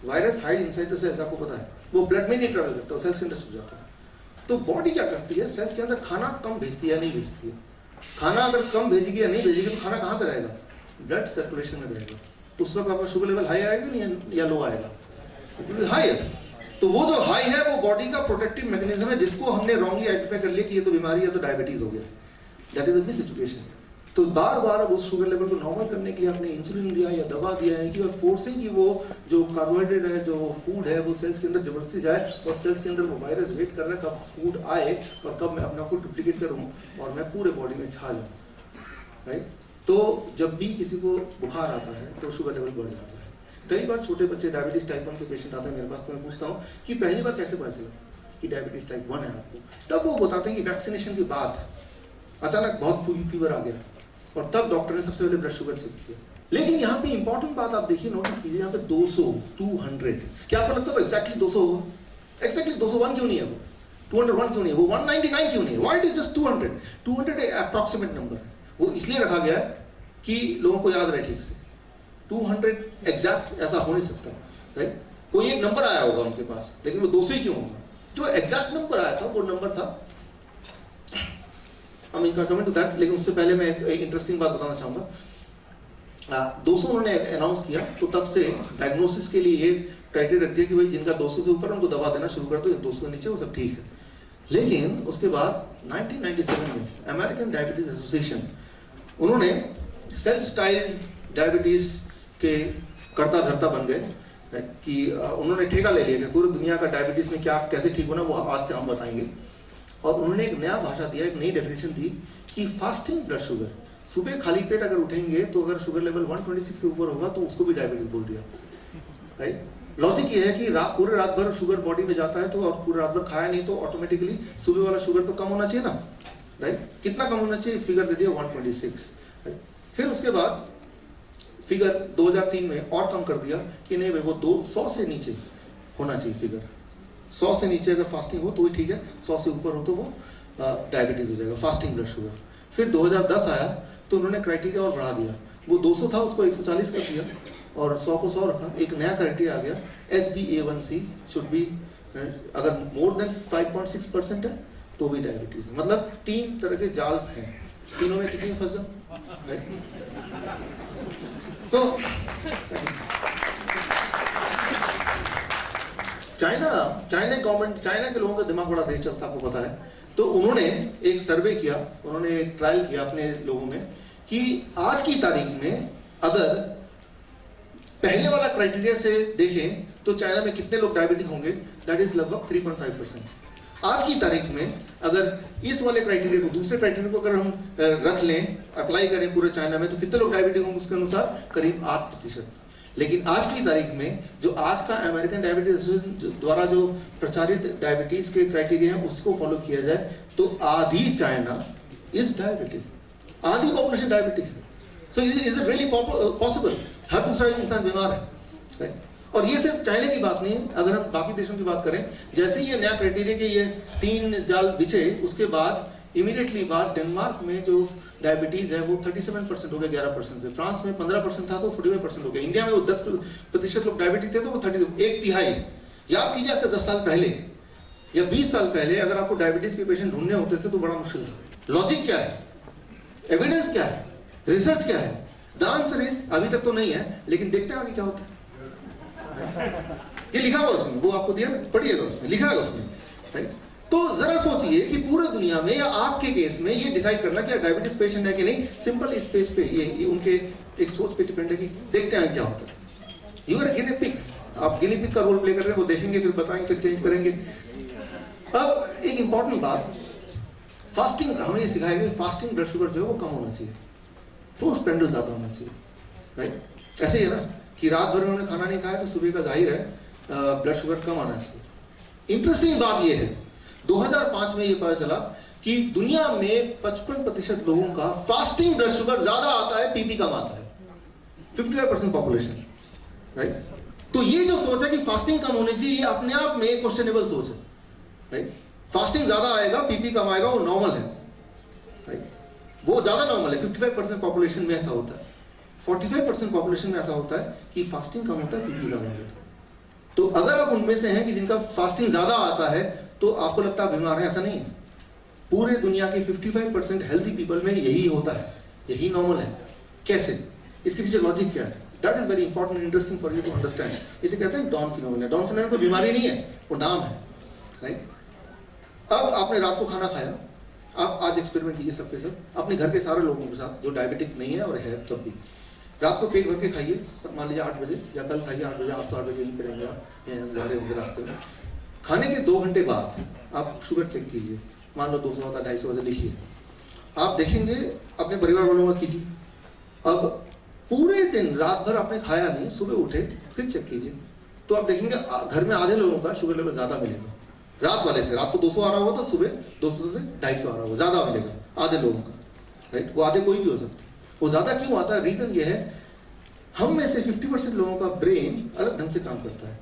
Virus hide inside the cells, आपको पता है, वो ब्लड में नहीं ट्रैवल करता, सेल्स के अंदर छुप जाता है। तो बॉडी क्या करती है, सेल्स के अंदर खाना कम भेजती है या नहीं भेजती है? खाना अगर कम भेजेगी या नहीं भेजेगी तो खाना कहाँ पे रहेगा? ब्लड सर्कुलेशन में रहेगा। तो उस वक्त आपका शुगर लेवल हाई आएगा नहीं या लो आएगा? हाई है। तो वो जो हाई है वो बॉडी का प्रोटेक्टिव मैकेनिज्म है, जिसको हमने रॉन्गली आइडेंटिफाई कर लिया कि ये तो बीमारी है, तो डायबिटीज हो गया। That is the miss education. तो बार बार उस शुगर लेवल को नॉर्मल करने के लिए आपने इंसुलिन दिया या दवा दिया है कि, और फोर्सिंग की वो जो कार्बोहाइड्रेट है, जो फूड है, वो सेल्स के अंदर जबरदस्ती जाए और सेल्स के अंदर वो वायरस वेट कर रहा है कब फूड आए और कब मैं अपने आप को डुप्लीकेट करूँ और मैं पूरे बॉडी में छा जाऊँ, राइट? तो जब भी किसी को बुखार आता है तो शुगर लेवल बढ़ जाता है। कई बार छोटे बच्चे डायबिटीज टाइप 1 के पेशेंट आते हैं मेरे पास, तो मैं पूछता हूँ कि पहली बार कैसे पता चला कि डायबिटीज टाइप 1 है आपको? तब वो बताते हैं कि वैक्सीनेशन के बाद अचानक बहुत फीवर आ गया और तब डॉक्टर ने सबसे पहले ब्लड शुगर चेक किया। लेकिन यहाँ पे इंपॉर्टेंट बात आप देखिए, नोटिस कीजिए, यहाँ पे 200, 200, क्या आपको लगता है एक्जैक्टली 200 होगा? एक्जैक्टली 201 क्यों नहीं है? वो 201 क्यों नहीं है? वो 199 क्यों नहीं है? Why it is just 200? 200 एक अप्रॉक्सीमेट नंबर है, वो इसलिए रखा गया है कि लोगों को याद रहे ठीक से। 200 एग्जैक्ट ऐसा हो नहीं सकता, राइट? कोई एक नंबर आया होगा उनके पास, लेकिन वो 200 ही क्यों होगा? जो एग्जैक्ट नंबर आया था वो नंबर था, कमेंट टू दैट। लेकिन उससे पहले मैं एक इंटरेस्टिंग बात बताना चाहूंगा। 200 उन्होंने अनाउंस किया तो तब से डायग्नोसिस के लिए ये क्राइटेरिया रख दिया कि भाई जिनका 200 से ऊपर उनको दवा देना शुरू कर दो, 200 से नीचे वो सब ठीक है। लेकिन उसके बाद 1997 में अमेरिकन डायबिटीज एसोसिएशन, उन्होंने सेल्फ स्टाइल डायबिटीज के कर्ता धर्ता बन गए कि उन्होंने ठेका ले लिया कि पूरी दुनिया का डायबिटीज में क्या कैसे ठीक होना वो आज से हम बताएंगे। और उन्होंने एक नया भाषा दिया, एक नई डेफिनेशन दी कि फास्टिंग ब्लड शुगर, सुबह खाली पेट अगर उठेंगे तो अगर शुगर लेवल 126 से ऊपर होगा तो उसको भी डायबिटीज बोल दिया। राइट, लॉजिक ये है कि पूरे रात भर शुगर बॉडी में जाता है तो और पूरे रात भर खाया नहीं तो ऑटोमेटिकली सुबह वाला शुगर तो कम होना चाहिए ना। राइट, कितना कम होना चाहिए, फिगर दे दिया 126। फिर उसके बाद फिगर 2003 में और कम कर दिया कि नहीं भाई वो 200 से नीचे होना चाहिए फिगर, 100 से नीचे अगर फास्टिंग हो तो ही ठीक है, 100 से ऊपर हो तो वो डायबिटीज हो जाएगा, फास्टिंग ब्लड शुगर। फिर 2010 आया तो उन्होंने क्राइटेरिया और बढ़ा दिया, वो 200 था उसको 140 कर दिया और 100 को 100 रखा। एक नया क्राइटेरिया आ गया, HbA1c शुड बी, अगर मोर देन 5.6% है तो भी डायबिटीज है। मतलब 3 तरह के जाल हैं, तीनों में किसी में फंस जाओ। तो चाइना गवर्नमेंट, चाइना के लोगों का दिमाग बड़ा तेज चलता है, आपको पता है। तो उन्होंने एक सर्वे किया, उन्होंने एक ट्रायल किया अपने लोगों में कि आज की तारीख में अगर पहले वाला क्राइटेरिया से देखें तो चाइना में कितने लोग डायबिटिक होंगे, दैट इज लगभग 3.5%। आज की तारीख में अगर इस वाले क्राइटेरिया को, दूसरे क्राइटेरिया को अगर हम रख लें, अप्लाई करें पूरे चाइना में, तो कितने लोग डायबिटिक होंगे उसके अनुसार करीब 8%। लेकिन आज की तारीख में जो आज का अमेरिकन डायबिटीज एसोसिएशन द्वारा जो प्रचारित डायबिटीज के क्राइटेरिया है उसको फॉलो किया जाए तो आधी चाइना इज डायबिटिक, आधी पॉपुलेशन डायबिटिक है। So is it really possible? हर दूसरा इंसान बीमार है, राइट? और ये सिर्फ चाइना की बात नहीं है, अगर हम बाकी देशों की बात करें, जैसे ये नया क्राइटेरिया के ये 3 जाल बिछे, उसके बाद इमीडिएटली बाद डेनमार्क में जो डायबिटीज है वो 37% हो गया 11% से, फ्रांस में 15% था तो 45% हो गया, इंडिया में वो 10% लोग डायबिटिक थे तो वो 30, एक तिहाई। याद कीजिए से 10 साल पहले या 20 साल पहले अगर आपको डायबिटीज के पेशेंट ढूंढने होते थे तो बड़ा मुश्किल था। लॉजिक क्या है, एविडेंस क्या है, रिसर्च क्या है? द आंसर इज अभी तक तो नहीं है, लेकिन देखते हैं आगे क्या होता है। ये लिखा हुआ उसमें, वो आपको दिया, पढ़िएगा, उसमें लिखा है उसमें, राइट? तो जरा सोचिए कि पूरे दुनिया में या आपके केस में ये डिसाइड करना कि डायबिटीज पेशेंट है कि नहीं, सिंपल इस पेज पे ये उनके एक सोच पे डिपेंड है कि देखते हैं क्या होता है। यू आर गिनी पिग, आप गिनी पिग का रोल प्ले कर रहे हैं, वो देखेंगे फिर बताएंगे फिर चेंज करेंगे। अब एक इंपॉर्टेंट बात, फास्टिंग हमें ये सिखाया गया, फास्टिंग ब्लड शुगर जो है वो कम होना चाहिए, पोस्ट पेंडल ज्यादा होना चाहिए, राइट? ऐसे ही है ना कि रात भर उन्होंने खाना नहीं खाया तो सुबह का जाहिर है ब्लड शुगर कम आना चाहिए। इंटरेस्टिंग बात यह है 2005 में ये पता चला कि दुनिया में 55% लोगों का फास्टिंग ब्लड शुगर ज्यादा आता है, पीपी कम आता है, 55% पॉपुलेशन, राइट? तो ये जो सोच है कि फास्टिंग कम होनी चाहिए, ये अपने आप में एक क्वेश्चनेबल सोच है, राइट? फास्टिंग ज्यादा आएगा, पीपी कम आएगा, वो नॉर्मल है, राइट? वो ज्यादा नॉर्मल है। 55% पॉपुलेशन में ऐसा होता है, 45% पॉपुलेशन में ऐसा होता है कि फास्टिंग कम होता है, पीपी ज्यादा होता है। तो अगर आप उनमें से हैं कि जिनका फास्टिंग ज्यादा आता है तो आपको लगता है बीमार है, ऐसा नहीं है। पूरे दुनिया के 55% हेल्थी पीपल में यही होता है, यही नॉर्मल है। कैसे? इसके पीछे लॉजिक क्या है? That is very important, interesting for you to understand. इसे कहते हैं डॉन फिनोमेना। डॉन फिनोमेना कोई बीमारी नहीं है, वो नाम है, राइट? अब आपने रात को खाना खाया, आप आज एक्सपेरिमेंट कीजिए सबके सब, अपने घर के सारे लोगों के साथ जो डायबिटिक नहीं है और है तब भी, रात को पेट भर के खाइए, मान लीजिए 8 बजे या कल खाइए 8 बजे, आज तो 8 बजे यहीं पे रहेंगे आप, यहाँ से जा रहे होंगे रास्ते में। खाने के 2 घंटे बाद आप शुगर चेक कीजिए, मान लो 200 होता, 250 वजह लिखिए, आप देखेंगे अपने परिवार वालों का कीजिए। अब पूरे दिन रात भर आपने खाया नहीं, सुबह उठे फिर चेक कीजिए तो आप देखेंगे घर में आधे लोगों का शुगर लेवल ज्यादा मिलेगा रात वाले से। रात को 200 आ रहा होगा तो सुबह 200 से 250 आ रहा होगा, ज्यादा मिलेगा आधे लोगों का, राइट? वो आधे कोई भी हो सकता है। वो ज्यादा क्यों आता है? रीजन ये है, हम में से 50% लोगों का ब्रेन अलग ढंग से काम करता है।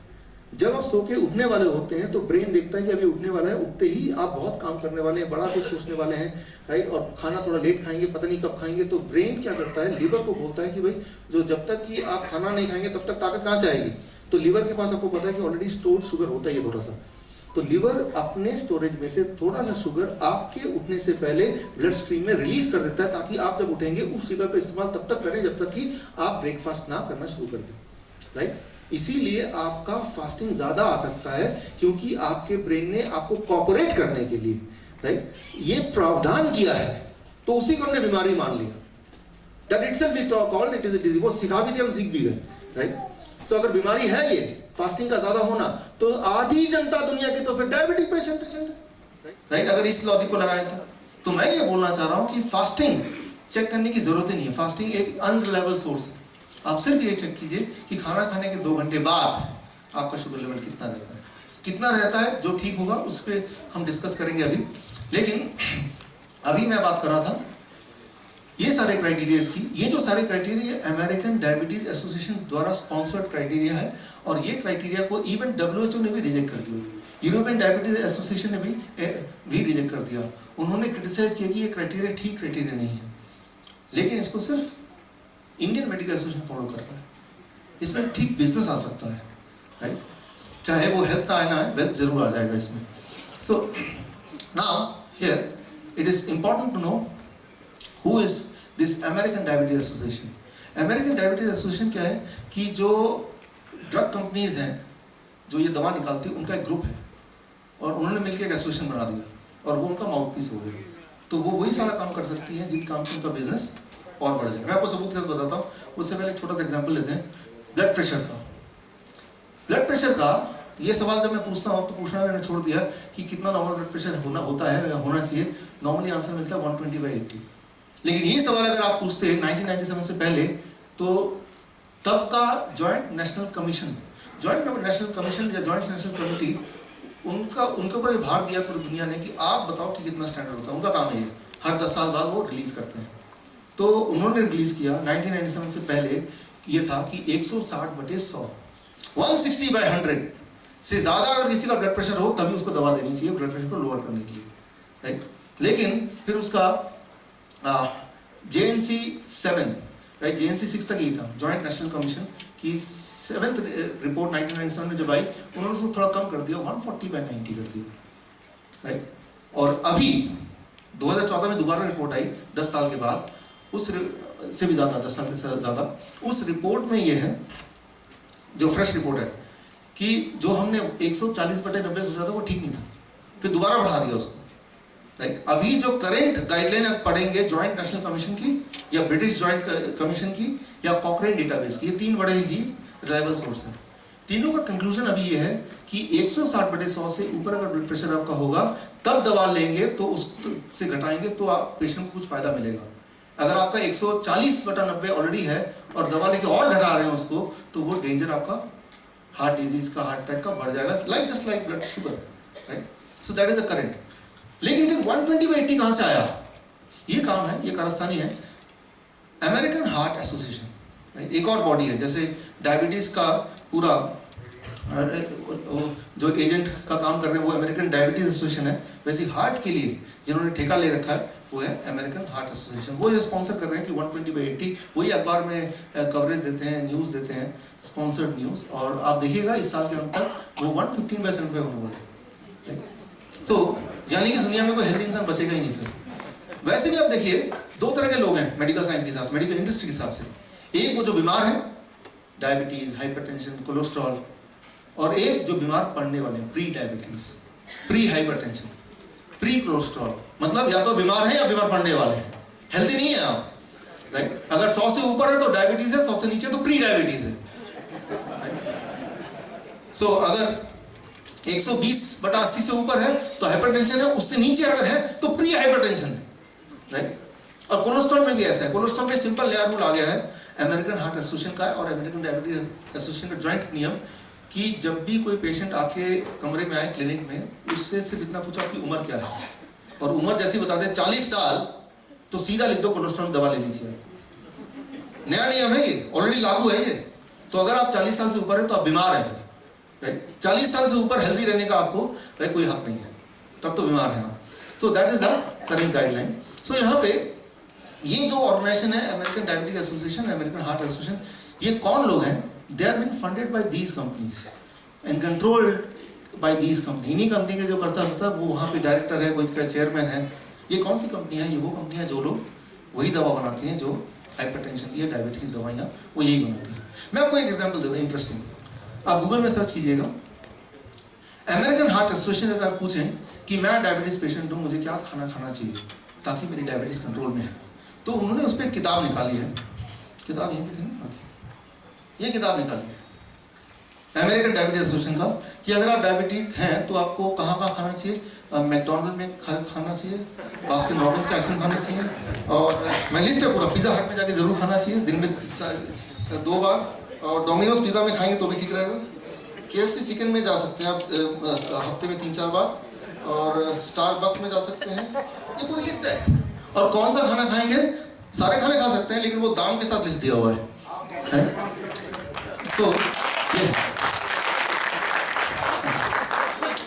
जब आप सो के उठने वाले होते हैं तो ब्रेन देखता है कि अभी उठने वाला है, उठते ही आप बहुत काम करने वाले हैं, बड़ा कुछ सोचने वाले हैं, राइट? और खाना थोड़ा लेट खाएंगे, पता नहीं कब खाएंगे, तो ब्रेन क्या करता है, लिवर को बोलता है कि भाई जो जब तक कि आप खाना नहीं खाएंगे तब तक ताकत कहाँ से आएगी? तो लिवर के पास आपको पता है कि ऑलरेडी स्टोर्ड शुगर होता है थोड़ा सा, तो लिवर अपने स्टोरेज में से थोड़ा सा शुगर आपके उठने से पहले ब्लड स्ट्रीम में रिलीज कर देता है, ताकि आप जब उठेंगे उस शुगर का इस्तेमाल तब तक करें जब तक कि आप ब्रेकफास्ट ना करना शुरू कर दें, राइट? इसीलिए आपका फास्टिंग ज्यादा आ सकता है, क्योंकि आपके ब्रेन ने आपको कॉपरेट करने के लिए, राइट, ये प्रावधान किया है, तो उसी को हमने बीमारी मान लिया। That itself we called it is a disease. वो सिखा भी दिया, हम सीख भी गए, राइट? सो अगर बीमारी है ये फास्टिंग का ज्यादा होना, तो आधी जनता दुनिया की तो फिर डायबिटिक पेशेंट है, राइट। अगर इस लॉजिक को लगाएं तो मैं ये बोलना चाह रहा हूं कि फास्टिंग चेक करने की जरूरत ही नहीं है। फास्टिंग एक अनरिलायबल सोर्स है। आप सिर्फ ये चेक कीजिए कि खाना खाने के 2 घंटे बाद आपका शुगर लेवल कितना रहता है, कितना रहता है। जो ठीक होगा उस पर हम डिस्कस करेंगे अभी। लेकिन अभी मैं बात कर रहा था ये सारे क्राइटेरियाज की। ये जो सारे क्राइटेरिया अमेरिकन डायबिटीज एसोसिएशन द्वारा स्पॉन्सर्ड क्राइटेरिया है, और ये क्राइटेरिया को इवन WHO ने भी रिजेक्ट कर दिया, यूरोपियन डायबिटीज एसोसिएशन ने भी रिजेक्ट कर दिया। उन्होंने क्रिटिसाइज किया कि ये क्राइटेरिया ठीक क्राइटेरिया नहीं है, लेकिन इसको सिर्फ इंडियन मेडिकल एसोसिएशन फॉलो करता है। इसमें ठीक बिजनेस आ सकता है, राइट। चाहे वो हेल्थ का आए ना आए, वेल्थ जरूर आ जाएगा इसमें। So now here it is important to know who is this American diabetes association. American diabetes association क्या है कि जो ड्रग कंपनीज हैं जो ये दवा निकालती है उनका एक ग्रुप है, और उन्होंने मिलकर एक एसोसिएशन बना दिया और वो उनका माउथ पीस हो गया। तो वो वही सारा काम कर सकती है जिन काम से उनका बिजनेस और बढ़ जाए। मैं आपको सबूत के साथ बताता हूँ। उससे पहले एक छोटा सा एग्जाम्पल लेते हैं ब्लड प्रेशर का। ब्लड प्रेशर का ये सवाल जब मैं पूछता हूँ, अब तो पूछना मैंने छोड़ दिया कि कितना नॉर्मल ब्लड प्रेशर होता है या होना चाहिए। नॉर्मली आंसर मिलता है 120/80। लेकिन ये सवाल अगर आप पूछते 1997 से पहले, तो तब का जॉइंट नेशनल कमीशन या जॉइंट नेशनल कमिटी, उनके ऊपर ये भार दिया पूरी दुनिया ने कि आप बताओ कि कितना स्टैंडर्ड होता है। उनका काम है ये, हर 10 साल बाद वो रिलीज करते हैं। तो उन्होंने रिलीज किया 1997 से पहले ये था कि 160/100 160/100 से ज़्यादा अगर किसी का ब्लड प्रेशर हो तभी उसको दवा देनी चाहिए ब्लड प्रेशर को लोअर करने के लिए, राइट। लेकिन फिर उसका JNC 7, राइट, JNC 6 तक ही था, जॉइंट नेशनल कमीशन की 7th रिपोर्ट 1997 में जब आई, उन्होंने उसको थोड़ा कम कर दिया, 140/90 कर दिया, राइट। और अभी 2014 में दोबारा रिपोर्ट आई 10 साल के बाद, उस से भी ज़्यादा, 10 साल से ज़्यादा। उस रिपोर्ट में ये है, जो फ्रेश रिपोर्ट है, कि जो हमने 140/90 सोचा था वो ठीक नहीं था, फिर दोबारा बढ़ा दिया उसको, राइट। अभी जो करेंट गाइडलाइन आप पढ़ेंगे जॉइंट नेशनल कमीशन की या ब्रिटिश जॉइंट कमीशन की या कॉकरेन डेटाबेस की, ये 3 बड़े ही रिलायबल सोर्स हैं। तीनों का कंक्लूजन अभी ये है कि 160/100 से ऊपर अगर ब्लड प्रेशर आपका होगा तब दवा लेंगे, तो उससे घटाएंगे तो आप पेशेंट को कुछ फायदा मिलेगा। अगर आपका 140/90 ऑलरेडी है और दवा लेके और घटा रहे हैं उसको, तो वो डेंजर आपका हार्ट डिजीज का, हार्ट अटैक का बढ़ जाएगा, just like blood sugar, right. So that is the current. लेकिन फिर 120/80 कहां से आया? ये काम है, ये कारस्तानी है अमेरिकन हार्ट एसोसिएशन, राइट। एक और बॉडी है, जैसे डायबिटीज का पूरा जो एजेंट का काम कर रहे हैं वो अमेरिकन डायबिटीज एसोसिएशन है, वैसे हार्ट के लिए जिन्होंने ठेका ले रखा है वो है अमेरिकन हार्ट एसोसिएशन। वो ये स्पॉन्सर कर रहे हैं कि 120/80, वही अखबार में कवरेज देते हैं, न्यूज़ देते हैं, स्पॉन्सर्ड न्यूज़। और आप देखिएगा इस साल के अंत तक वो 115/75 होने वाले, राइट। सो यानी कि दुनिया में कोई हेल्दी इंसान बचेगा ही नहीं। फिर वैसे भी आप देखिए 2 तरह के लोग हैं मेडिकल साइंस के हिसाब से, मेडिकल इंडस्ट्री के हिसाब से। एक वो जो बीमार है, डायबिटीज, हाइपरटेंशन, कोलेस्ट्रॉल, और एक जो बीमार पड़ने वाले हैं, pre diabetes, pre hypertension, pre cholesterol. मतलब या तो बीमार है या बीमार पड़ने वाले हैं, हेल्दी नहीं है आप, राइट। अगर 100 से ऊपर है तो डायबिटीज है, 100 से नीचे तो प्री डायबिटीज है, सो अगर 120/80 से ऊपर है तो हाइपरटेंशन है, उससे नीचे अगर है तो प्री हाइपरटेंशन है, राइट। और कोलेस्ट्रॉल में भी ऐसा है। कोलेस्ट्रॉल में सिंपल नया रूल आ गया है अमेरिकन हार्ट एसोसिएशन का और अमेरिकन डायबिटीज एसोसिएशन का जॉइंट नियम, कि जब भी कोई पेशेंट आके कमरे में आए क्लिनिक में, उससे सिर्फ इतना पूछो आपकी उम्र क्या है, और उम्र जैसी बता दे 40 साल, तो सीधा लिख दो कोलेस्ट्रॉल दवा लेनी चाहिए। नया नियम है ये, ऑलरेडी लागू है ये। तो अगर आप 40 साल से ऊपर है तो आप बीमार हैं, राइट। 40 साल से ऊपर हेल्दी रहने का आपको, राइट, कोई हक नहीं है, तब तो बीमार है आप। So that is the current guideline. So यहाँ पे ये जो ऑर्गेनाइजेशन है American diabetes association, American heart association, ये कौन लोग हैं? They are been funded by these companies and controlled by these company. इन्हीं कंपनी के जो करता होता है वो वहाँ पे डायरेक्टर है, कोई इसका चेयरमैन है। ये कौन सी कंपनी है? ये वो कंपनी है जो लोग वही दवा बनाती हैं, जो हाइपरटेंशन की या डायबिटीज की दवाइयाँ वो यही बनाती हैं। मैं आपको एक एग्जाम्पल देता हूँ इंटरेस्टिंग, आप गूगल में सर्च कीजिएगा अमेरिकन हार्ट एसोसिएशन। अगर आप पूछें कि मैं डायबिटीज पेशेंट हूँ, मुझे क्या खाना खाना चाहिए ताकि मेरी डायबिटीज कंट्रोल में है, तो उन्होंने उस पर एक किताब निकाली है। किताब यहीं पे थी ना, ये किताब निकाली है अमेरिकन डायबिटीज एसोसिएशन का, कि अगर आप डायबिटिक हैं तो आपको कहाँ कहाँ खाना चाहिए। मैकडोनल्ड में खाना चाहिए, बास्किन रॉबिन्स का आइसक्रीम खाना चाहिए, और मैं लिस्ट है पूरा, पिज़्ज़ा हट में जाके ज़रूर खाना चाहिए दिन में 2 बार, और डोमिनोज पिज़्ज़ा में खाएंगे तो भी ठीक रहेगा। KFC चिकन में जा सकते हैं आप हफ्ते में 3-4 बार, और स्टारबक्स में जा सकते हैं। ये पूरी लिस्ट है। और कौन सा खाना खाएंगे, सारे खाने खा सकते हैं, लेकिन वो दाम के साथ लिस्ट दिया हुआ है।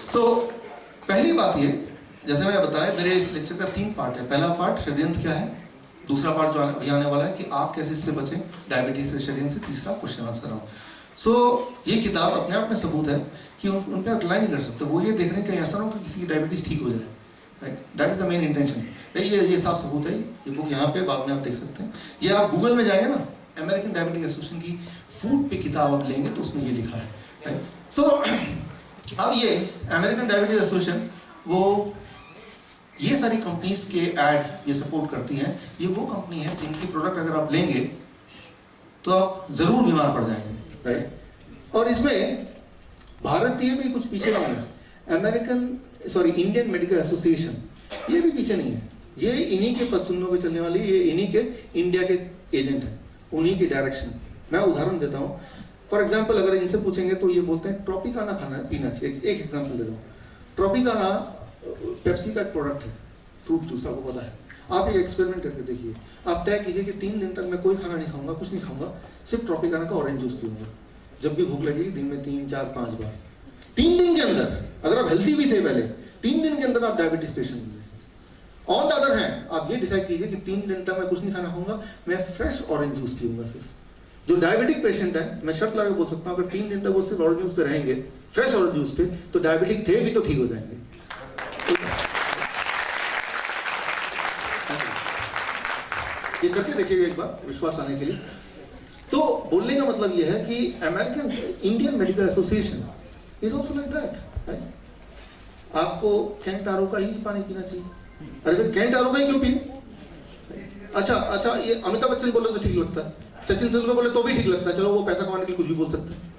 सो पहली बात ये, जैसे मैंने बताया मेरे इस लेक्चर का 3 पार्ट है। पहला पार्ट षड्यंत्र क्या है, दूसरा पार्ट जो आने वाला है कि आप कैसे इससे बचें डायबिटीज से, षड्यंत्र से, तीसरा क्वेश्चन आंसर हो। सो ये किताब अपने आप में सबूत है कि उन पर अप्लाई नहीं कर सकते। वो ये देख रहे हैं कि ऐसा ना हो कि किसी की डायबिटीज ठीक हो जाए, right, that is the main intention. ये साफ सबूत है। ये बुक यहाँ पे बाद में आप देख सकते हैं। ये आप गूगल में जाएंगे ना, अमेरिकन डायबिटिक एसोसिएशन की फूड पे किताब आप लेंगे तो उसमें ये लिखा है, राइट। सो अब ये अमेरिकन डायबिटिक एसोसिएशन वो ये सारी कंपनीज के ऐड ये सपोर्ट करती हैं। ये वो कंपनी है जिनकी प्रोडक्ट अगर आप लेंगे तो आप जरूर बीमार पड़ जाएंगे, राइट। और इसमें भारतीय भी कुछ पीछे नहीं है। इंडियन मेडिकल एसोसिएशन ये भी पीछे नहीं है। ये इन्हीं के पदचिन्हों पे चलने वाली, ये इन्हीं के इंडिया के एजेंट है, उन्हीं की डायरेक्शन। मैं उदाहरण देता हूँ। फॉर एग्जाम्पल अगर इनसे पूछेंगे तो ये बोलते हैं ट्रॉपिकाना खाना पीना चाहिए। एक एग्जाम्पल दे रहा हूँ। ट्रॉपिकाना पेप्सी का एक प्रोडक्ट है, फ्रूट जूस, आपको पता है। आप एक एक्सपेरिमेंट करके देखिए, आप तय कीजिए कि 3 दिन तक मैं कोई खाना नहीं खाऊंगा, कुछ नहीं खाऊंगा, सिर्फ ट्रॉपिकाना का ऑरेंज जूस पीऊंगा। जब भी भूख लगेगी दिन में 3, 4, 5 बार। 3 दिन के अंदर, अगर आप हेल्थी भी थे पहले, 3 दिन के अंदर आप डायबिटीज पेशेंट बन जाएंगे। ऑन द अदर हैंड आप ये डिसाइड कीजिए कि 3 दिन तक मैं कुछ नहीं खाना खाऊंगा, मैं फ्रेश ऑरेंज जूस पीऊंगा सिर्फ। जो डायबिटिक पेशेंट है, मैं शर्त लगा बोल सकता हूँ, अगर 3 दिन तक वो सिर्फ ऑरेंज जूस पे रहेंगे, फ्रेश ऑरेंज जूस पे, तो डायबिटिक थे भी तो ठीक हो जाएंगे। ये करके देखिएगा एक बार, विश्वास आने के लिए। तो बोलने का मतलब ये है कि American Indian medical association is also like that, right. आपको कैंट आरओ का ही पानी पीना चाहिए। अरे भाई कैंट आरओ का ही क्यों पिए? अच्छा, ये अमिताभ बच्चन बोले तो ठीक लगता है, सचिन तेंदुलकर बोले तो भी ठीक लगता है, चलो वो पैसा कमाने के लिए कुछ भी बोल सकते हैं।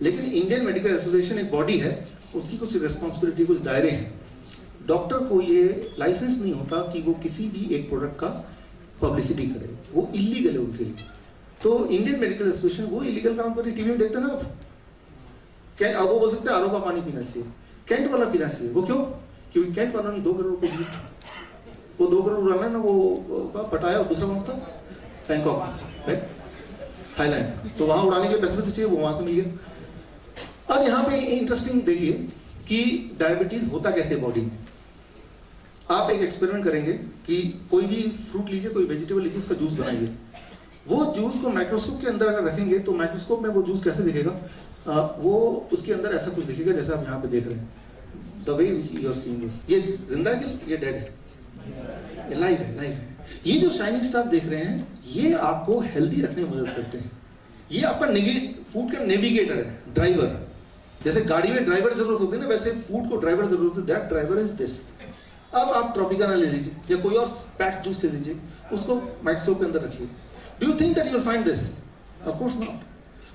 लेकिन इंडियन मेडिकल एसोसिएशन एक बॉडी है, उसकी कुछ रिस्पॉन्सिबिलिटी, कुछ दायरे हैं। डॉक्टर को ये लाइसेंस नहीं होता कि वो किसी भी एक प्रोडक्ट का पब्लिसिटी करे, वो इलीगल है उनके लिए। तो इंडियन मेडिकल एसोसिएशन वो इलीगल काम कर रही, टीवी में देखते हैं ना आप, वो बोल सकते हैं आरओ का पानी पीना चाहिए, कैंट वाला पीना चाहिए। वो क्यों? क्योंकि कैंट वाला ने 2 करोड़ रुपये दिए, वो 2 करोड़ उड़ाना ना, वो पटाया। और दूसरा कौन था? Bangkok, right, Thailand. तो वहाँ उड़ाने के पैसे भी तो चाहिए, वो वहाँ से मिल गया। अब यहाँ पे इंटरेस्टिंग देखिए कि डायबिटीज होता कैसे बॉडी में। आप एक एक्सपेरिमेंट करेंगे कि कोई भी फ्रूट लीजिए, कोई वेजिटेबल लीजिए, उसका जूस बनाइए। वो जूस को माइक्रोस्कोप के अंदर अगर रखेंगे तो माइक्रोस्कोप में वो जूस कैसे दिखेगा? वो उसके अंदर ऐसा कुछ दिखेगा जैसे आप यहाँ पे देख रहे हैं। The way you are seeing this, ये जिंदा है कि ये डेड है? ये लाइव है, लाइव है। ये जो शाइनिंग स्टार देख रहे हैं, ये आपको हेल्दी रखने में मदद करते हैं। ये आपका फूड का नेविगेटर है, ड्राइवर। जैसे गाड़ी में ड्राइवर जरूरत होती है ना, वैसे फूड को ड्राइवर जरूरत है। That driver is this. अब आप ट्रॉपिकाना ले लीजिए या कोई और पैक जूस ले लीजिए, उसको माइक्रोस्कोप के अंदर रखिए। Do you think that you will find this? Of course not.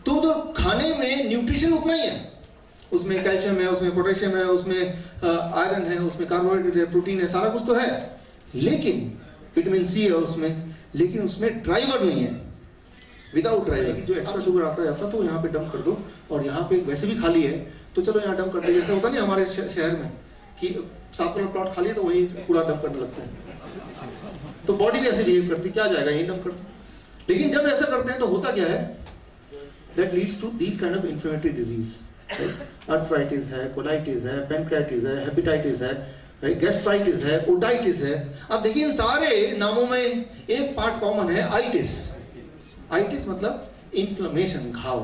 तो जो खाने में न्यूट्रिशन उतना ही है, उसमें कैल्शियम है, उसमें पोटेशियम है, उसमें आयरन है, उसमें कार्बोहाइड्रेट है, प्रोटीन है, सारा कुछ तो है, लेकिन विटामिन सी है उसमें, लेकिन उसमें ड्राइवर नहीं है। विदाउट ड्राइवर जो एक्स्ट्रा शुगर आता जाता तो यहाँ पे डंप कर दो, और यहाँ पे वैसे भी खाली है तो चलो यहाँ डंप कर दे। जैसे होता नहीं हमारे शहर में कि 7 वाला प्लॉट खाली है तो वही कूड़ा डंप करने लगते हैं। तो बॉडी कैसे बिहेव करती, क्या जाएगा, यही डंप करती। लेकिन जब ऐसा करते हैं तो होता क्या है? That leads to these kind of inflammatory disease. Arthritis है, कोलाइटिस है, पेनक्राइटिस है, हेपेटाइटिस है, गैस्ट्राइटिस है, ओटाइटिस है। अब देखिए इन सारे नामों में एक पार्ट कॉमन है, आइटिस। आइटिस मतलब इन्फ्लेमेशन, घाव,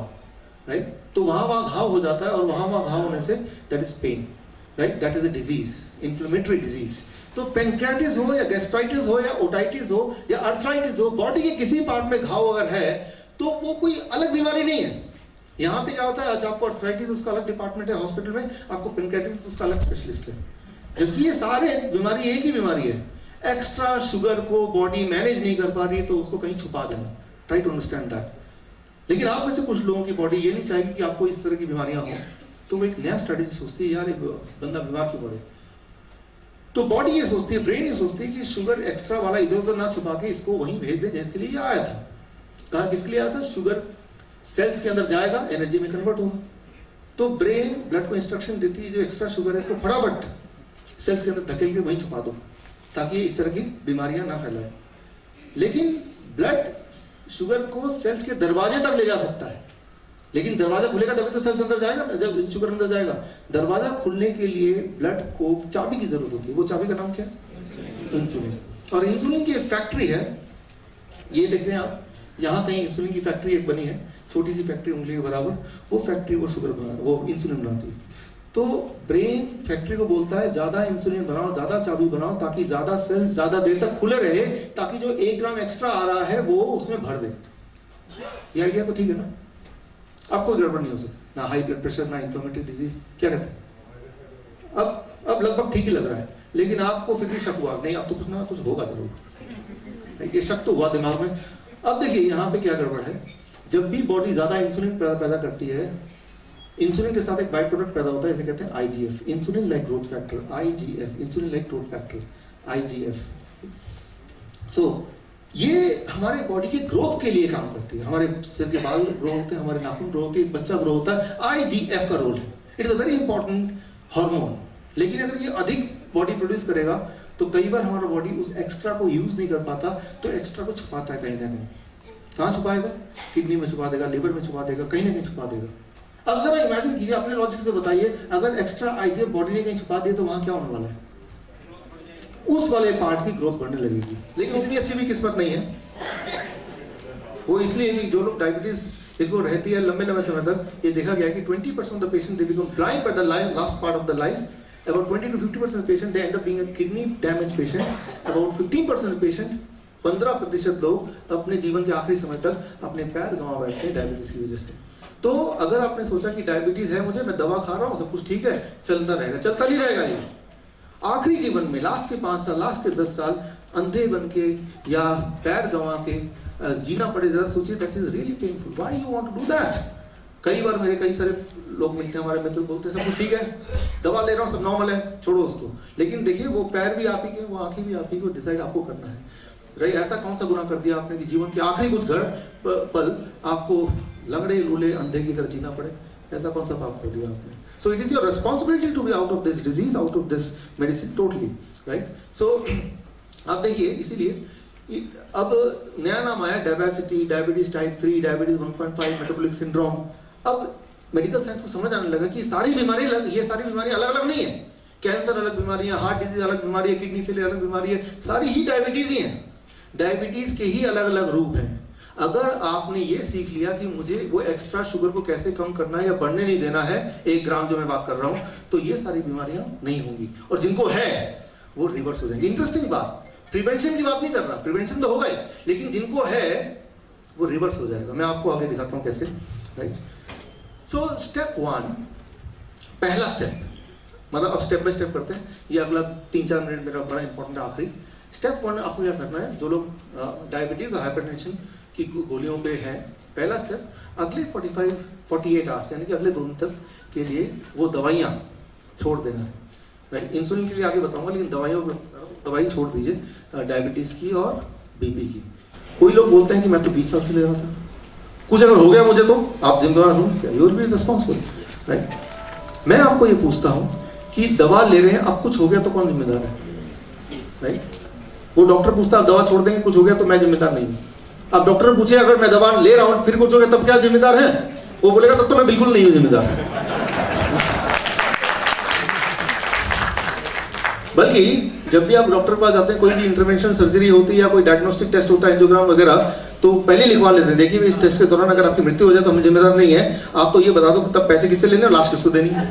राइट। तो वहां घाव हो जाता है, और वहां घाव होने से that is pain, right, that is a disease, inflammatory disease. तो पेनक्राइटिस हो या गैस्ट्राइटिस हो या ओटाइटिस हो या अर्थराइटिस हो, बॉडी के किसी पार्ट में घाव अगर है तो वो कोई अलग बीमारी नहीं है। यहाँ पे क्या होता है, अच्छा आपको अर्थराइटिस उसका अलग डिपार्टमेंट है हॉस्पिटल में, आपको पेनक्राइटिस उसका अलग स्पेशलिस्ट है, जबकि ये सारे बीमारी एक ही बीमारी है। एक्स्ट्रा शुगर को बॉडी मैनेज नहीं कर पा रही तो उसको कहीं छुपा देना, ट्राई टू अंडरस्टैंड दैट। लेकिन आप में से कुछ लोगों की बॉडी ये नहीं चाहेगी कि आपको इस तरह की बीमारियां हो, तो वो एक नया स्ट्रेटेजी सोचती है, यार एक बंदा बीमार क्यों पड़े, तो बॉडी ये सोचती है, ब्रेन ये सोचती है कि शुगर एक्स्ट्रा वाला इधर उधर ना छुपा के इसको वहीं भेज दे जिसके लिए ये आया था। कहा किसके लिए आया था? शुगर सेल्स के अंदर जाएगा, एनर्जी में कन्वर्ट होगा। तो ब्रेन ब्लड को इंस्ट्रक्शन देती है जो एक्स्ट्रा शुगर है इसको फटाफट सेल्स के अंदर धकेल के वहीं छुपा दो ताकि ये इस तरह की बीमारियां ना फैलाए। लेकिन ब्लड शुगर को सेल्स के दरवाजे तक ले जा सकता है, लेकिन दरवाजा खुलेगा तभी तो सेल्स अंदर जाएगा ना, जब शुगर अंदर जाएगा। दरवाजा खुलने के लिए ब्लड को चाबी की जरूरत होती है। वो चाबी का नाम क्या है? इंसुलिन। और इंसुलिन की एक फैक्ट्री है, ये देख रहे हैं आप, यहाँ कहीं इंसुलिन की फैक्ट्री एक बनी है, छोटी सी फैक्ट्री उंगली के बराबर। वो फैक्ट्री वो शुगर बना, वो इंसुलिन बनाती है। तो ब्रेन फैक्ट्री को बोलता है ज्यादा इंसुलिन बनाओ, ज्यादा चाबी बनाओ, ताकि ज्यादा सेल्स ज्यादा देर तक खुले रहे, ताकि जो 1 ग्राम एक्स्ट्रा आ रहा है वो उसमें भर दे। ये आइडिया तो ठीक है ना? अब कोई गड़बड़ नहीं हो सकती, ना हाई ब्लड प्रेशर, ना इन्फ्लेमेटरी डिजीज। क्या कहते हैं? अब लगभग ठीक ही लग रहा है, लेकिन आपको फिर भी शक हुआ, नहीं अब तो कुछ ना कुछ होगा जरूर। ये शक तो हुआ दिमाग में। अब देखिए यहाँ पे क्या गड़बड़ है। जब भी बॉडी ज्यादा इंसुलिन पैदा करती है, इंसुलिन के साथ एक बाई प्रोडक्ट पैदा होता है, इसे कहते हैं IGF, insulin like growth factor. IGF, insulin like growth factor, IGF. So ये हमारे बॉडी के ग्रोथ के लिए काम करती है। हमारे सिर के बाल ग्रो होते हैं, हमारे नाखून ग्रो होते हैं, बच्चा ग्रो होता है। आईजीएफ का रोल है, it is a very important hormone. लेकिन अगर ये अधिक बॉडी प्रोड्यूस करेगा तो कई बार हमारा बॉडी उस एक्स्ट्रा को यूज नहीं कर पाता, तो एक्स्ट्रा को छुपाता है कहीं ना कहीं। कहाँ छुपाएगा? किडनी में छुपा देगा, लिवर में छुपा देगा, कहीं ना कहीं छुपा देगा। अब जरा इमेजिन कीजिए, अपने लॉजिक से बताइए, अगर एक्स्ट्रा आईजीएफ बॉडी ने कहीं छुपा दिया तो वहां क्या होने वाला है? उस वाले पार्ट की ग्रोथ बढ़ने लगेगी। लेकिन उतनी अच्छी भी किस्मत नहीं है वो, इसलिए कि जो लोग डायबिटीज इनको रहती है लंबे लंबे समय तक, ये देखा गया कि 20% of the patient they become blind by the last part of the life. About 20 to 50% patient they end up being a kidney damage patient. About 15% patient, 15% लोग अपने जीवन के आखिरी समय तक अपने पैर गंवा बैठते हैं डायबिटीज की वजह से. तो अगर आपने सोचा कि डायबिटीज है मुझे, मैं दवा खा रहा हूँ, सब कुछ ठीक है, चलता रहेगा, चलता नहीं रहेगा. ये आखिरी जीवन में लास्ट के 5 साल, लास्ट के 10 साल अंधे बन के या पैर गंवा के जीना पड़े, जरा सोचिए. That is really painful. Why you want to do that? कई बार मेरे कई सारे लोग मिलते हैं, हमारे मित्र बोलते हैं सब कुछ ठीक है, दवा ले रहा हूँ, सब नॉर्मल है, छोड़ो उसको. लेकिन देखिए वो पैर भी आप ही के, वो आंखें भी आप ही को, डिसाइड आपको करना है. राइट? ऐसा कौन सा गुनाह कर दिया आपने कि जीवन के आखिरी कुछ पल आपको लंगड़े लूले अंधे की तरह जीना पड़े? ऐसा कौन सा पाप कर दिया आपने? So it is your responsibility to be out of this disease, out of this medicine totally. Right? So आप देखिए, इसीलिए अब नया नाम आया diabetes, diabetes type 3, diabetes 1.5, metabolic syndrome. अब मेडिकल साइंस को समझ आने लगा कि सारी बीमारी ये सारी बीमारी अलग अलग नहीं है. कैंसर अलग बीमारी है, हार्ट डिजीज अलग बीमारी है, किडनी फेलियर अलग बीमारी है, सारी ही डायबिटीज ही है. डायबिटीज के ही अलग अलग रूप हैं. अगर आपने ये सीख लिया कि मुझे वो एक्स्ट्रा शुगर को कैसे कम करना है या बढ़ने नहीं देना है, 1 ग्राम जो मैं बात कर रहा हूं, तो ये सारी बीमारियां नहीं होंगी. और जिनको है वो रिवर्स हो जाएंगे. इंटरेस्टिंग बात, प्रिवेंशन की बात नहीं कर रहा, प्रिवेंशन तो होगा ही, लेकिन जिनको है वो रिवर्स हो जाएगा. मैं आपको आगे दिखाता हूं कैसे. राइट? सो स्टेप 1, पहला स्टेप, मतलब अब स्टेप बाय स्टेप करते हैं. ये अगला 3-4 मिनट मेरा बड़ा इंपॉर्टेंट है. आखिरी स्टेप 1 आपको क्या करना है, जो लोग डायबिटीज और हाइपरटेंशन की गोलियों पे हैं, पहला स्टेप, अगले 48 आवर्स यानी कि अगले 2 दिन तक के लिए वो दवाइयाँ छोड़ देना है. राइट? इंसुलिन के लिए आगे बताऊंगा, लेकिन दवाई छोड़ दीजिए, डायबिटीज की और बीपी की. कोई लोग बोलते हैं कि मैं तो 20 साल से ले रहा था, कुछ अगर हो गया मुझे तो आप जिम्मेदार हो, you will be responsible. Right? मैं आपको ये पूछता हूं कि दवा ले रहे हैं, अब कुछ हो गया तो कौन जिम्मेदार है? राइट? वो डॉक्टर पूछता है आप दवा छोड़ देंगे, कुछ हो गया तो मैं जिम्मेदार नहीं हूं. अब डॉक्टर पूछे अगर मैं दवा ले रहा हूं फिर कुछ हो गया तब क्या जिम्मेदार है? वो बोलेगा तब तो मैं बिल्कुल नहीं हूं जिम्मेदार. बल्कि जब भी आप डॉक्टर के पास जाते हैं, कोई भी इंटरवेंशन सर्जरी होती है या कोई डायग्नोस्टिक टेस्ट होता है, एंजियोग्राम वगैरह, तो पहले लिखवा लेते हैं, देखिए इस टेस्ट के दौरान अगर आपकी मृत्यु हो जाए तो हम जिम्मेदार नहीं है, आप तो ये बता दो तब पैसे किससे लेने और लाश किसको देनी है.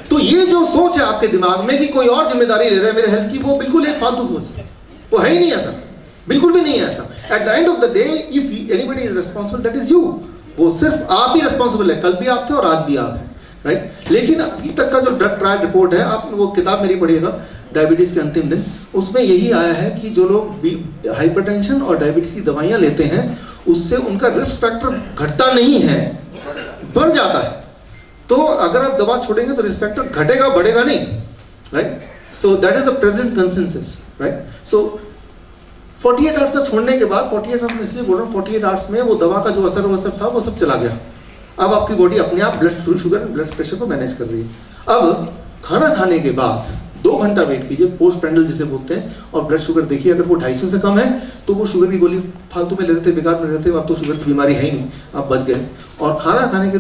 तो ये जो सोच है आपके दिमाग में कि कोई और जिम्मेदारी ले रहा है मेरे हेल्थ की, वो बिल्कुल एक फालतू सोच है. वो है ही नहीं ऐसा, बिल्कुल भी नहीं है ऐसा. At the end of the day if anybody is responsible that is you. वो सिर्फ आप ही रिस्पांसिबल है. कल भी आप थे और आज भी आप हैं. राइट? लेकिन अभी तक का जो ड्रग ट्रायल रिपोर्ट है, आप वो किताब मेरी पढ़िएगा डायबिटीज के अंतिम दिन, उसमें यही आया है कि जो लोग हाइपरटेंशन और डायबिटीज की दवाइयां लेते हैं उससे उनका रिस्क फैक्टर घटता नहीं है, बढ़ जाता है. तो अगर आप दवा छोड़ेंगे तो रिस्क फैक्टर घटेगा, बढ़ेगा नहीं, right? So that is the present consensus, right? So 48 hours तक छोड़ने के बाद, 48 आवर्स में इसलिए बोल रहा हूँ, 48 आवर्स में वो दवा का जो असर था वो सब चला गया। अब आपकी बॉडी अपने आप ब्लड शुगर, ब्लड प्रेशर को मैनेज कर रही है। अब खाना खाने के बाद 2 घंटा वेट कीजिए, पोस्ट पेंडल जिसे बोलते हैं, और ब्लड शुगर देखिए, अगर वो 250 से कम है तो वो शुगर की गोली फालतू में ले रहे थे, बेकार में रहते, अब तो शुगर की बीमारी है ही नहीं, आप बच गए। और खाना खाने के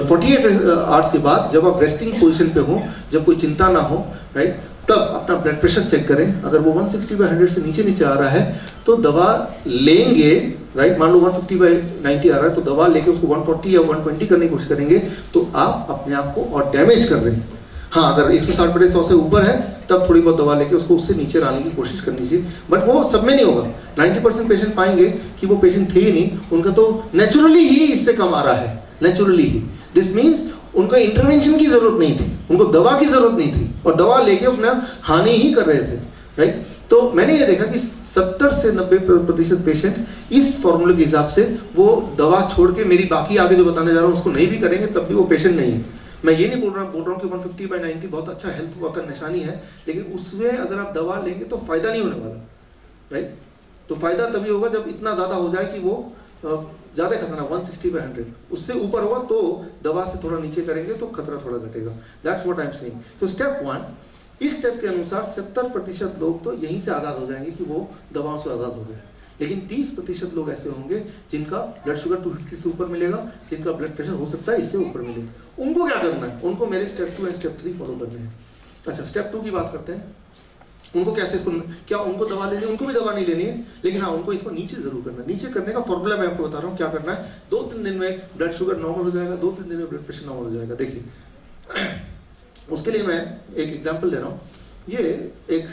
48 आवर्स के बाद जब आप रेस्टिंग पोजीशन पे हो, जब कोई चिंता ना हो, राइट, तब अपना ब्लड प्रेशर चेक करें। अगर वो 160/100 से नीचे आ रहा है तो दवा लेंगे, राइट? मान लो 150/90 आ रहा है तो दवा लेके उसको 140 या 120 करने की कोशिश करेंगे तो आप अपने आप को और डैमेज कर रहे हैं। हाँ, अगर 160/100 से ऊपर है तब थोड़ी बहुत दवा लेके उसको उससे नीचे लाने की कोशिश करनी चाहिए, बट वो सब में नहीं होगा। 90% पेशेंट पाएंगे कि वो पेशेंट थे ही नहीं, उनका तो नेचुरली ही इससे कम आ रहा है, नेचुरली ही। दिस मीन्स उनका इंटरवेंशन की जरूरत नहीं थी, उनको दवा की जरूरत नहीं थी, और दवा लेके अपना हानि ही कर रहे थे, राइट? तो मैंने ये देखा कि 70 से 90% पेशेंट इस फॉर्मूले के हिसाब से वो दवा छोड़ के, मेरी बाकी आगे जो बताने जा रहा हूँ उसको नहीं भी करेंगे तब भी वो पेशेंट नहीं है। मैं ये नहीं बोल रहा हूँ कि 150/90 बहुत अच्छा हेल्थ का निशानी है, लेकिन उसमें अगर आप दवा लेंगे तो फायदा नहीं होने वाला, राइट? तो फायदा तभी होगा जब इतना ज्यादा हो जाए कि वो ज्यादा खतरा, 160/100 उससे ऊपर होगा तो दवा से थोड़ा नीचे करेंगे तो खतरा थोड़ा घटेगा। That's what I am saying. तो स्टेप 1, इस स्टेप के अनुसार 70% लोग तो यहीं से आज़ाद हो जाएंगे कि वो दवाओं से आज़ाद हो गए, लेकिन 30% लोग ऐसे होंगे जिनका ब्लड शुगर 250 से ऊपर मिलेगा, जिनका ब्लड प्रेशर हो सकता है इससे ऊपर मिले। उनको क्या करना है? उनको मेरे स्टेप 2 एंड स्टेप 3 फॉलो करने हैं। अच्छा, स्टेप 2 की बात करते हैं। उनको कैसे, इसको क्या उनको दवा लेनी है? उनको भी दवा नहीं लेनी है, लेकिन हाँ उनको इसको नीचे जरूर करना है। नीचे करने का फॉर्मूला मैं आपको बता रहा हूँ क्या करना है। 2-3 दिन में ब्लड शुगर नॉर्मल हो जाएगा, 2-3 दिन में ब्लड प्रेशर नॉर्मल हो जाएगा। देखिए, उसके लिए मैं एक एग्जाम्पल दे रहा हूँ। ये एक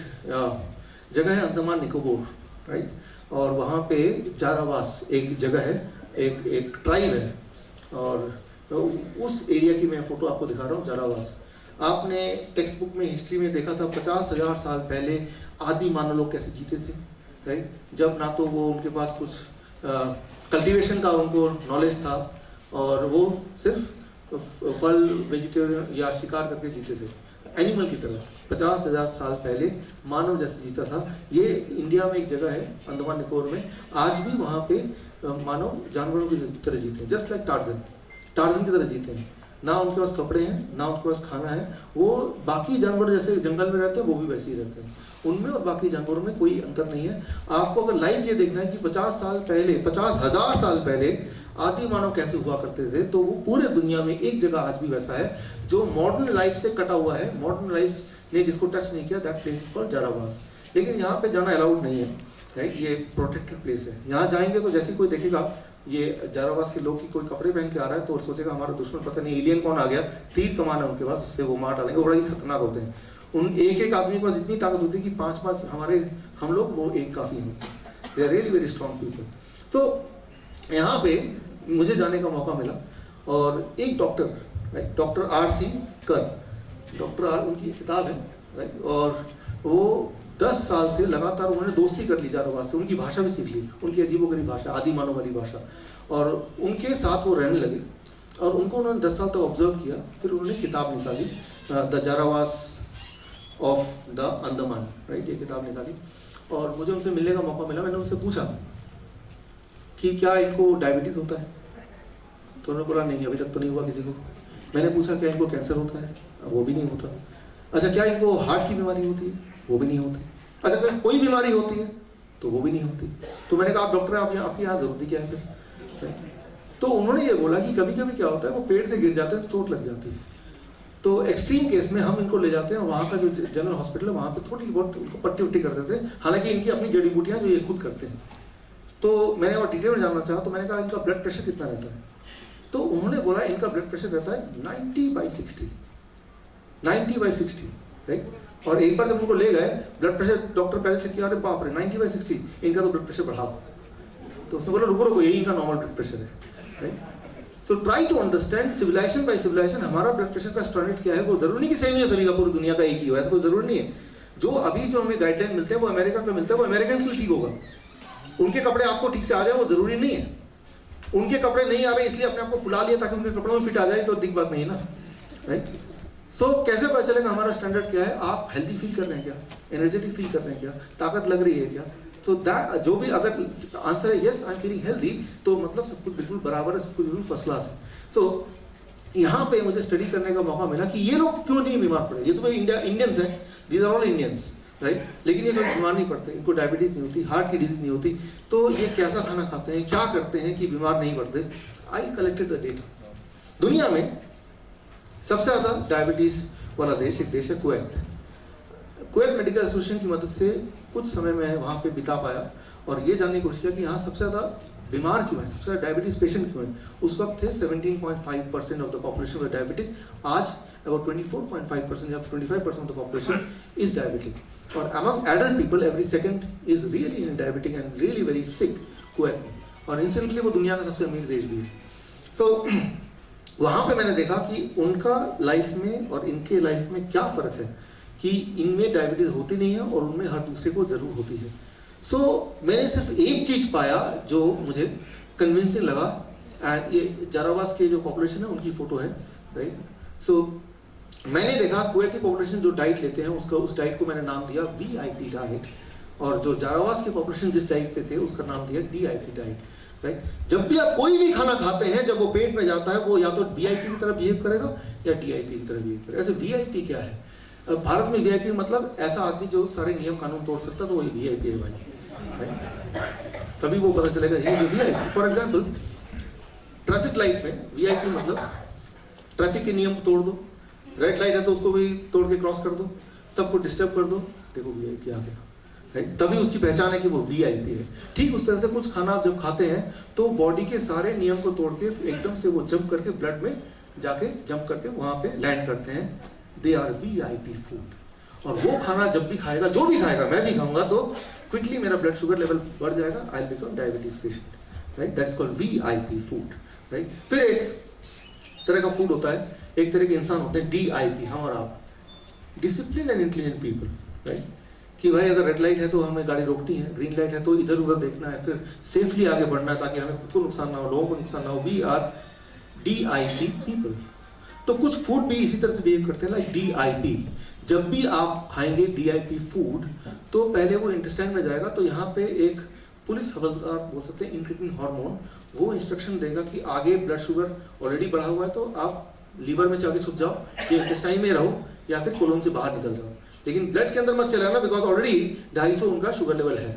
जगह है अंडमान निकोबार, राइट? और वहाँ पे जारावास एक जगह है, एक ट्राइब है, और उस एरिया की मैं फोटो आपको दिखा रहा हूँ, जारावास। आपने टेक्स्ट बुक में हिस्ट्री में देखा था 50,000 साल पहले आदि मानव लोग कैसे जीते थे, राइट? जब ना तो वो उनके पास कुछ कल्टीवेशन का उनको नॉलेज था, और वो सिर्फ फल, वेजिटेरियन या शिकार करके जीते थे, एनिमल की तरह। 50,000 साल पहले मानव जैसे जीता था। ये इंडिया में एक जगह है अंडमान निकोबार में, आज भी वहाँ पे मानव जानवरों की तरह जीते हैं, जस्ट लाइक टार्जन की तरह जीते हैं। ना उनके पास कपड़े हैं, ना उनके पास खाना है, वो बाकी जानवर जैसे जंगल में रहते हैं वो भी वैसे ही रहते हैं। उनमें और बाकी जानवरों में कोई अंतर नहीं है। आपको अगर लाइव ये देखना है कि 50,000 साल पहले आदि मानव कैसे हुआ करते थे, तो वो पूरे दुनिया में एक जगह आज भी वैसा है जो मॉडर्न लाइफ से कटा हुआ है, मॉडर्न लाइफ ने जिसको टच नहीं किया। That place is called Jarawas. लेकिन यहाँ पे जाना अलाउड नहीं है, राइट? ये प्रोटेक्टेड प्लेस है। यहाँ जाएंगे तो जैसे कोई देखेगा ये जारावास के लोग की कोई कपड़े पहन के आ रहा है तो सोचेगा हमारा दुश्मन, पता नहीं एलियन कौन आ गया, तीर कमान है उनके पास, उससे वो मार डालेंगे। बड़ा ही खतरनाक होते हैं। उन एक आदमी के पास इतनी ताकत होती है कि 5-5 हम लोग वो एक काफ़ी होते हैं। They are really very strong people. तो यहाँ पे मुझे जाने का मौका मिला, और एक डॉक्टर, राइट, डॉक्टर R.C. कर, डॉक्टर आर, उनकी किताब है, राइट? और वो 10 साल से लगातार उन्होंने दोस्ती कर ली जारावास से, उनकी भाषा भी सीख ली, उनकी अजीबोगरीब भाषा, आदि मानव वाली भाषा, और उनके साथ वो रहने लगे। और उनको उन्होंने 10 साल तक ऑब्जर्व किया। फिर उन्होंने किताब निकाली, the Jarawas of the Andaman, right? ये किताब निकाली, और मुझे उनसे मिलने का मौका मिला। मैंने उनसे पूछा कि क्या इनको डायबिटीज़ होता है, तो उन्होंने बोला नहीं, अभी तक तो नहीं हुआ किसी को। मैंने पूछा क्या इनको कैंसर होता है, वो भी नहीं होता। अच्छा, क्या इनको हार्ट की बीमारी होती है, वो भी नहीं होती। अच्छा, अगर कोई बीमारी होती है तो वो भी नहीं होती। तो मैंने कहा आप डॉक्टर हैं, आपकी यहाँ जरूरत क्या है फिर? तो उन्होंने ये बोला कि कभी कभी क्या होता है, वो पेड़ से गिर जाते हैं तो चोट लग जाती है, तो एक्सट्रीम केस में हम इनको ले जाते हैं, वहाँ का जो जनरल हॉस्पिटल है वहाँ पे थोड़ी बहुत उनको पट्टी उट्टी कर देते हैं। हालांकि इनकी अपनी जड़ी बूटियाँ जो ये खुद करते हैं। तो मैंने और डिटेल में जानना चाहा, तो मैंने कहा इनका ब्लड प्रेशर कितना रहता है? तो उन्होंने बोला इनका ब्लड प्रेशर रहता है 90/60, 90/60, राइट? और एक बार जब उनको ले गए, ब्लड प्रेशर डॉक्टर पहले चेक किया, अरे बाप रे 90/60, इनका तो ब्लड प्रेशर बढ़ाओ। तो उसने बोला रुको यही इनका नॉर्मल ब्लड प्रेशर है, right? So try to understand civilisation by civilisation हमारा ब्लड प्रेशर का स्टैंडर्ड क्या है। वो जरूरी नहीं कि सेम ही हो सभी का, पूरी दुनिया का एक ही हो, ऐसा कोई जरूरी नहीं है। जो अभी जो हमें गाइडलाइन मिलते हैं वो अमेरिका का मिलता है, वो अमेरिकन के लिए ठीक होगा। उनके कपड़े आपको ठीक से आ जाए वो जरूरी नहीं है। उनके कपड़े नहीं आ रहे इसलिए अपने आप को फुला लिया ताकि उनके कपड़ों में फिट आ जाए, तो दिक्कत बात नहीं है ना, राइट। सो कैसे पता चलेगा हमारा स्टैंडर्ड क्या है? आप हेल्दी फील कर रहे हैं क्या, एनर्जेटिक फील कर रहे हैं क्या, ताकत लग रही है क्या? तो दैट जो भी अगर आंसर है yes I am feeling healthy, तो मतलब सब कुछ बिल्कुल बराबर है, सब कुछ बिल्कुल फर्स्ट क्लास है। सो यहाँ पे मुझे स्टडी करने का मौका मिला कि ये लोग क्यों नहीं बीमार पड़े। ये तो भाई इंडियंस हैं, these are all Indians, right, लेकिन ये कभी बीमार नहीं पड़ते, इनको डायबिटीज नहीं होती, हार्ट की डिजीज नहीं होती। तो ये कैसा खाना खाते हैं, क्या करते हैं कि बीमार नहीं पड़ते? I collected the data. दुनिया में सबसे ज़्यादा डायबिटीज वाला देश एक देश है कुवैत। कुवैत मेडिकल एसोसिएशन की मदद से कुछ समय में वहाँ पे बिता पाया और ये जानने की कोशिश किया कि यहाँ सबसे ज़्यादा बीमार क्यों है, सबसे ज़्यादा डायबिटीज पेशेंट क्यों है। उस वक्त थे 17.5% ऑफ द पॉपुलेशन व डायबिटिक, आज about 24.5% या 25% of the population is diabetic, और among adult people every second is really diabetic and really very sick Kuwait में, और इंसिडेंटली वो दुनिया का सबसे अमीर देश भी है। तो वहाँ पे मैंने देखा कि उनका लाइफ में और इनके लाइफ में क्या फ़र्क है कि इनमें डायबिटीज़ होती नहीं है और उनमें हर दूसरे को ज़रूर होती है। सो मैंने सिर्फ एक चीज़ पाया जो मुझे कन्विंसिंग लगा, एंड ये जारावास के जो पॉपुलेशन है उनकी फ़ोटो है, राइट। सो मैंने देखा कुवैत की पॉपुलेशन जो डाइट लेते हैं उसका, उस डाइट को मैंने नाम दिया VIP डाइट, और जो जारावास की पॉपुलेशन जिस डाइट पे थे उसका नाम दिया DIP डाइट, राइट। जब भी आप कोई भी खाना खाते हैं, जब वो पेट में जाता है वो या तो VIP की तरह बिहेव करेगा या DIP की तरह बिहेव करेगा। ऐसे VIP क्या है? भारत में VIP मतलब ऐसा आदमी जो सारे नियम कानून तोड़ सकता है, तो वही VIP है भाई, राइट। तभी वो पता चलेगा ये जो VIP। For example traffic light में VIP मतलब ट्रैफिक के नियम तोड़ दो, रेड लाइट है तो उसको भी तोड़ के क्रॉस कर दो, सबको डिस्टर्ब कर दो, देखो VIP आ गया, राइट। तभी उसकी पहचान है कि वो VIP है। ठीक उस तरह से कुछ खाना आप जब खाते हैं तो बॉडी के सारे नियम को तोड़ के एकदम से वो जंप करके ब्लड में जाके जंप करके वहाँ पे लैंड करते हैं, दे आर VIP फूड। और वो खाना जब भी खाएगा, जो भी खाएगा, मैं भी खाऊंगा तो क्विकली मेरा ब्लड शुगर लेवल बढ़ जाएगा, I will become diabetes patient, right. That's called VIP food, right. फिर एक तरह का फूड होता है, एक तरह के इंसान होते हैं DIP, हम और आप, discipline and intelligent people, right. कि भाई अगर रेड लाइट है तो हमें गाड़ी रोकनी है, ग्रीन लाइट है तो इधर उधर देखना है, फिर सेफली आगे बढ़ना है ताकि हमें खुद को नुकसान ना हो, लोगों को नुकसान ना हो। We are DIP people. तो कुछ फूड भी इसी तरह से बिहेव करते हैं, लाइक DIP। जब भी आप खाएंगे DIP फूड तो पहले वो इंटेस्टाइन में जाएगा, तो यहाँ पे एक पुलिस हवलदार बोल सकते हैं, इंक्रीटिन हार्मोन, वो इंस्ट्रक्शन देगा कि आगे ब्लड शुगर ऑलरेडी बढ़ा हुआ है तो आप लीवर में जाके छुप जाओ, कि इंटेस्टाइन में रहो या फिर कोलोन से बाहर निकल जाओ, लेकिन ब्लड के अंदर मत चले आना, बिकॉज ऑलरेडी 250 उनका शुगर लेवल है।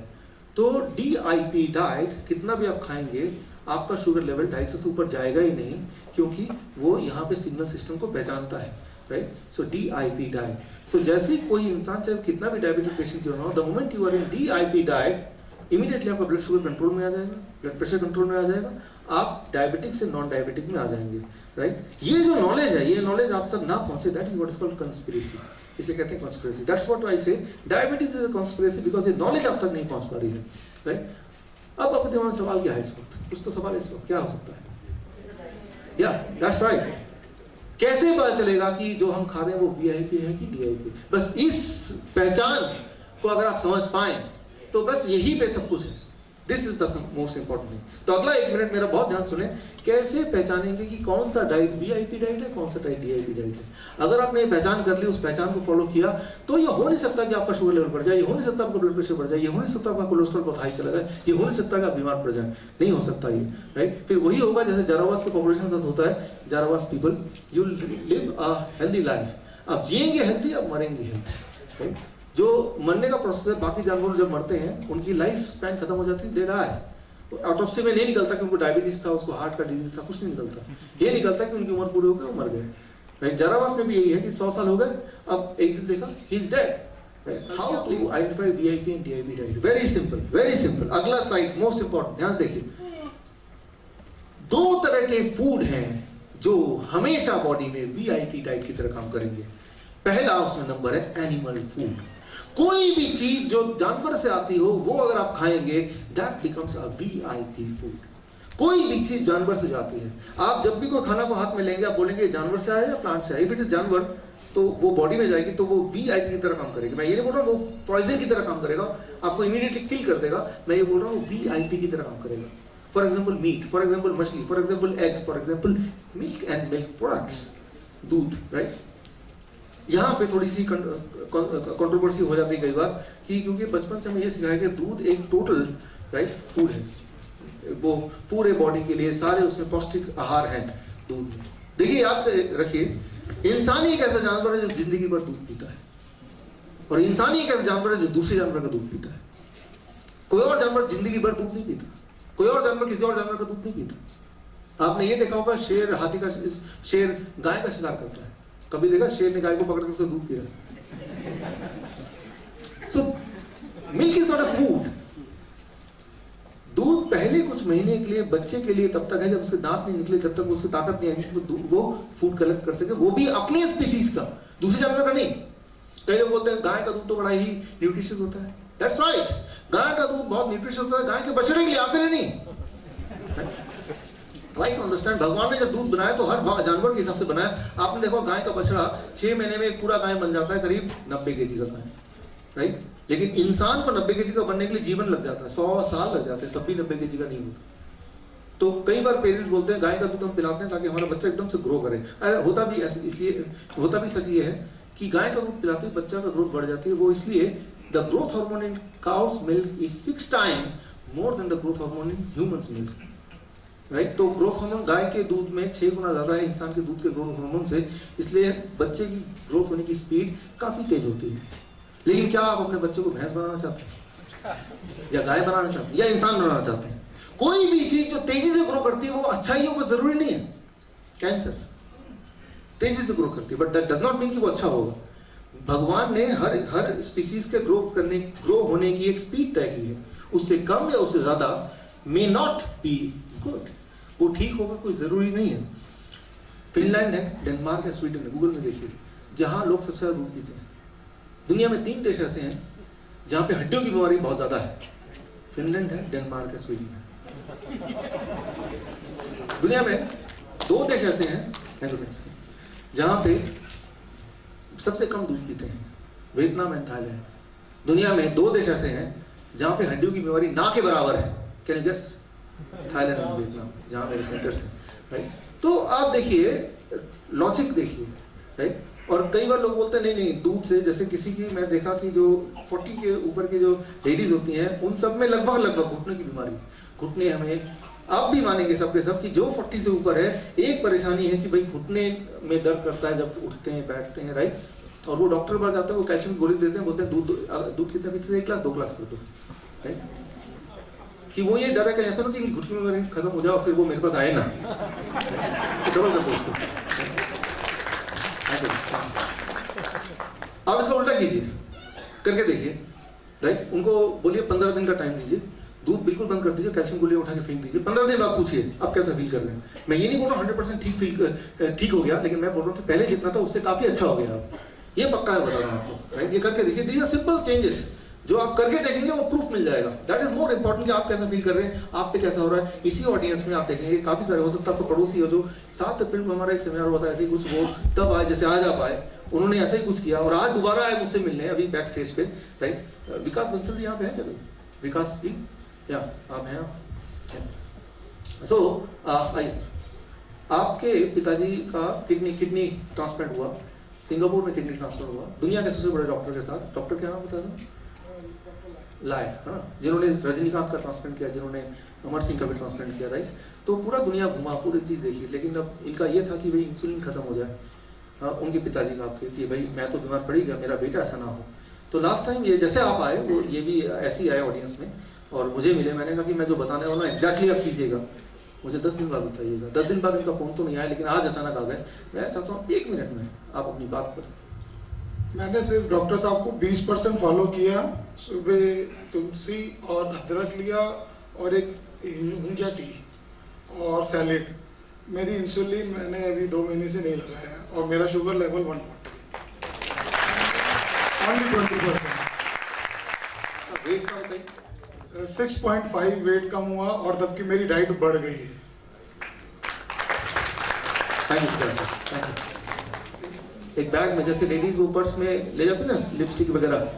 तो DIP डाइट कितना भी आप खाएंगे आपका शुगर लेवल 250 से ऊपर जाएगा ही नहीं, क्योंकि वो यहाँ पे सिग्नल सिस्टम को पहचानता है, राइट। सो DIP डाइट। सो जैसे ही कोई इंसान चाहे कितना भी डायबिटिक पेशेंट क्यों ना हो, the moment you are in DIP diet, immediately आपका ब्लड शुगर कंट्रोल में आ जाएगा, ब्लड प्रेशर कंट्रोल में आ जाएगा, आप डायबिटिक से नॉन डायबिटिक में आ जाएंगे, राइट। ये जो नॉलेज है, ये नॉलेज आप तक ना पहुंचे, that is what is called conspiracy. इसे कहते हैं कंस्पिरेसी। दैट्स व्हाट आई से, diabetes is a conspiracy, because ये नॉलेज आप तक नहीं पहुंच पा रही है, राइट। अब आपके दिमाग में सवाल क्या है इस वक्त? कुछ तो सवाल इस वक्त क्या हो सकता है? या दैट्स राइट, कैसे पता चलेगा कि जो हम खा रहे हैं वो VIP है कि DIP? बस इस पहचान को अगर आप समझ पाए तो बस यही पे सब कुछ है। This is the most important thing. तो अगला 1 मिनट मेरा बहुत ध्यान सुने, कैसे पहचानेंगे कि कौन सा डाइट VIP डाइट है, कौन सा डाइट DIP डाइट है। अगर आपने पहचान कर ली, उस पहचान को फॉलो किया, तो ये हो नहीं सकता कि आपका शुगर लेवल बढ़ जाए, ये हो नहीं सकता आपका ब्लड प्रेशर बढ़ जाए, ये हो नहीं सकता आपका कोलेस्ट्रॉल बहुत हाई चला जाए, ये हो नहीं सकता कि आप बीमार पड़ जाए, नहीं हो सकता ये, राइट। फिर वही होगा जैसे जारावास के पॉपुलेशन के साथ होता है। Jarawas people, you live a healthy life, आप जिएंगे हेल्दी, आप मरेंगे हेल्दी, राइट। जो मरने का प्रोसेस है, बाकी जानवर जब मरते हैं उनकी लाइफ स्पैन खत्म हो जाती है, दे डाई। ऑटोप्सी में नहीं निकलता कि उनको डायबिटीज था, उसको हार्ट का डिजीज था, कुछ नहीं निकलता। ये निकलता कि उनकी उम्र पूरी हो गई, वो मर गए, राइट। जारावास में भी यही है कि 100 साल हो गए, अब एक दिन देखा he is dead. How to identify VIP and DIP diet? Very simple, very simple. अगला स्लाइड मोस्ट इंपॉर्टेंट, ध्यान से देखिए। 2 तरह के फूड हैं जो हमेशा बॉडी में VIP डाइट की तरह काम करेंगे। पहला उसमें नंबर है एनिमल फूड। कोई भी चीज जो जानवर से आती हो वो अगर आप खाएंगे, that becomes a VIP food. कोई भी चीज जानवर से जाती है, आप जब भी कोई खाना को हाथ में लेंगे आप बोलेंगे जानवर से आया या प्लांट से आया। इफ इट इज जानवर तो वो बॉडी में जाएगी तो वो VIP की तरह काम करेगी। मैं ये नहीं बोल रहा हूँ वो पॉइजन की तरह काम करेगा, आपको इमीडिएटली किल कर देगा। मैं ये बोल रहा हूँ VIP की तरह काम करेगा। For example meat, for example मछली, for example eggs, for example milk and milk products, दूध, राइट। यहाँ पे थोड़ी सी कंट्रोवर्सी हो जाती है कई बार कि क्योंकि बचपन से हमें ये सिखाया कि दूध एक टोटल राइट फूड है, वो पूरे बॉडी के लिए सारे उसमें पौष्टिक आहार हैं दूध में। देखिए याद रखिए, इंसान ही एक ऐसा जानवर है जो जिंदगी भर दूध पीता है, और इंसान ही एक ऐसा जानवर है जो दूसरे जानवर का दूध पीता है। कोई और जानवर जिंदगी भर दूध नहीं पीता, कोई और जानवर किसी और जानवर का दूध नहीं पीता। आपने ये देखा होगा शेर हाथी का, शेर गाय का शिकार करता है, कभी देखा शेर ने गाय को पकड़ के उसका दूध पी रहा है? So milk is not a food. दूध पहले कुछ महीने के लिए बच्चे के लिए तब तक है जब उसके दांत नहीं निकले, जब तक उसकी ताकत नहीं आएगी वो फूड कलेक्ट कर सके, वो भी अपनी स्पीसीज का, दूसरे जानवर का नहीं। कई लोग बोलते हैं गाय का दूध तो बड़ा ही न्यूट्रिशियस होता है। दैट्स राइट, गाय का दूध बहुत न्यूट्रिशियस होता है, गाय के बछड़े के लिए, आपके लिए नहीं। Right, understand. भगवान ने जब दूध बनाया तो हर जानवर के हिसाब से बनाया। आपने देखो गाय का बछड़ा 6 महीने में एक पूरा गाय बन जाता है, करीब 90 केजी का गाय, राइट। लेकिन इंसान को 90 केजी का बनने के लिए जीवन लग जाता है, 100 साल लग जाते हैं, तब भी 90 केजी का नहीं होता। तो कई बार पेरेंट्स बोलते हैं गाय का दूध हम पिलाते हैं ताकि हमारा बच्चा एकदम से ग्रो करे। होता भी इसलिए, होता भी सच ये है कि गाय का दूध पिलाते ही बच्चा का ग्रोथ बढ़ जाती है। वो इसलिए the growth hormone in cows milk is 6 time more than the growth hormone in humans milk, right. तो ग्रोथ हार्मोन गाय के दूध में 6 गुना ज्यादा है इंसान के दूध के ग्रोथ हार्मोन से, इसलिए बच्चे की ग्रोथ होने की स्पीड काफी तेज होती है। लेकिन क्या आप अपने बच्चे को भैंस बनाना चाहते हैं, या गाय बनाना चाहते हैं, या इंसान बनाना चाहते हैं? कोई भी चीज जो तेजी से ग्रो करती है वो अच्छा ही होगा जरूरी नहीं है। कैंसर तेजी से ग्रो करती है, but that does not mean कि वो अच्छा होगा। भगवान ने हर स्पीसीज के ग्रो होने की एक स्पीड तय की है, उससे कम या उससे ज्यादा मे नॉट बी गुड, वो ठीक होगा कोई जरूरी नहीं है। फिनलैंड है, डेनमार्क है, स्वीडन है, गूगल में देखिए, जहां लोग सबसे ज्यादा दूध पीते हैं। दुनिया में 3 देश ऐसे हैं जहां पे हड्डियों की बीमारी बहुत ज्यादा है, फिनलैंड है, डेनमार्क है, स्वीडन है। दुनिया में 2 देश ऐसे हैं जहां पे सबसे कम दूध पीते हैं, वियतनाम एंड थाईलैंड। दुनिया में 2 देश ऐसे हैं जहां पे हड्डियों की बीमारी ना के बराबर है, कैन यू गेस? थाईलैंड और वियतनाम, जहां मेरे सेंटर्स हैं, राइट। तो आप देखिए, लॉजिक देखिए, राइट। और कई बार लोग बोलते हैं नहीं दूध से, जैसे किसी की मैं देखा कि जो 40 के ऊपर की जो लेडीज होती हैं उन सब में लगभग घुटने की बीमारी, घुटने हमें आप भी मानेंगे सबके सब कि जो 40 से ऊपर है, एक परेशानी है कि भाई घुटने में दर्द करता है जब उठते हैं बैठते हैं, राइट। और वो डॉक्टर के पास जाते हैं, वो कैल्शियम की गोली देते हैं, बोलते हैं दूध कितना पीते हैं, 1 ग्लास 2 ग्लास कर दो, राइट। कि वो ये डर है कि ऐसा ना कि घुटने में बीमारी खत्म हो जाए और फिर वो मेरे पास आए ना, तो डबल कर दो उसको। आप इसका उल्टा कीजिए, करके देखिए, राइट। उनको बोलिए 15 दिन का टाइम दीजिए, दूध बिल्कुल बंद कर दीजिए, कैल्शियम गोली उठा के फेंक दीजिए। 15 दिन बाद पूछिए आप कैसा फील कर रहे हैं। मैं ये नहीं बोल रहा 100% ठीक हो गया, लेकिन मैं बोल रहा हूँ कि पहले जितना था उससे काफी अच्छा हो गया आप, ये पक्का है, बता रहा हूँ आपको, राइट। ये करके देखिए, दीज आर सिंपल चेंजेस जो आप करके देखेंगे वो प्रूफ मिल जाएगा। दैट इज मोर इंपॉर्टेंट कि आप कैसा फील कर रहे हैं, आप पे कैसा हो रहा है। इसी ऑडियंस में आप देखेंगे काफी सारे, हो सकता है आपको पड़ोसी हो जो 7 अप्रैल को हमारा एक सेमिनार हुआ था, ऐसे ही कुछ, वो तब आए जैसे आज आप आए, उन्होंने ऐसा ही कुछ किया और आज दोबारा आए मुझसे मिलने, अभी बैक स्टेज पे, राइट। विकास बंसल जी यहाँ पे है क्या? विकास जी, या आप हैं? सो आइए सर, आपके पिताजी का किडनी ट्रांसप्लांट हुआ, सिंगापुर में किडनी ट्रांसप्लांट हुआ, दुनिया के सबसे बड़े डॉक्टर के साथ। डॉक्टर क्या नाम बता था? लाए, है ना, जिन्होंने रजनीकांत का ट्रांसप्लांट किया, जिन्होंने अमर सिंह का भी ट्रांसप्लांट किया, राइट। तो पूरा दुनिया घुमा, पूरी चीज़ देखी, लेकिन अब इनका ये था कि भाई इंसुलिन खत्म हो जाए। उनके पिताजी का आपके कि भाई मैं तो बीमार पड़ी गया, मेरा बेटा ऐसा ना हो। तो लास्ट टाइम ये जैसे आप आए, वो ये भी ऐसे ही आए ऑडियंस में और मुझे मिले। मैंने कहा कि मैं जो बताने वाला हूँ एग्जैक्टली आप कीजिएगा, मुझे 10 दिन बाद बताइएगा। 10 दिन बाद इनका फ़ोन तो नहीं आया, लेकिन आज अचानक आ गए। मैं चाहता हूँ 1 मिनट में आप अपनी बात पर। मैंने सिर्फ डॉक्टर साहब को 20% फॉलो किया। सुबह तुलसी और अदरक लिया और एक हिंजा टी और सैलेड। मेरी इंसुलिन मैंने अभी 2 महीने से नहीं लगाया और मेरा शुगर लेवल 140, ओनली 20%। वेट कम कहीं 6.5 वेट कम हुआ और तब की मेरी डाइट बढ़ गई है। Thank you sir, thank you. एक बैग में जैसे लेडीज वो पर्स में ले जाते हैं ना लिपस्टिक वगैरह,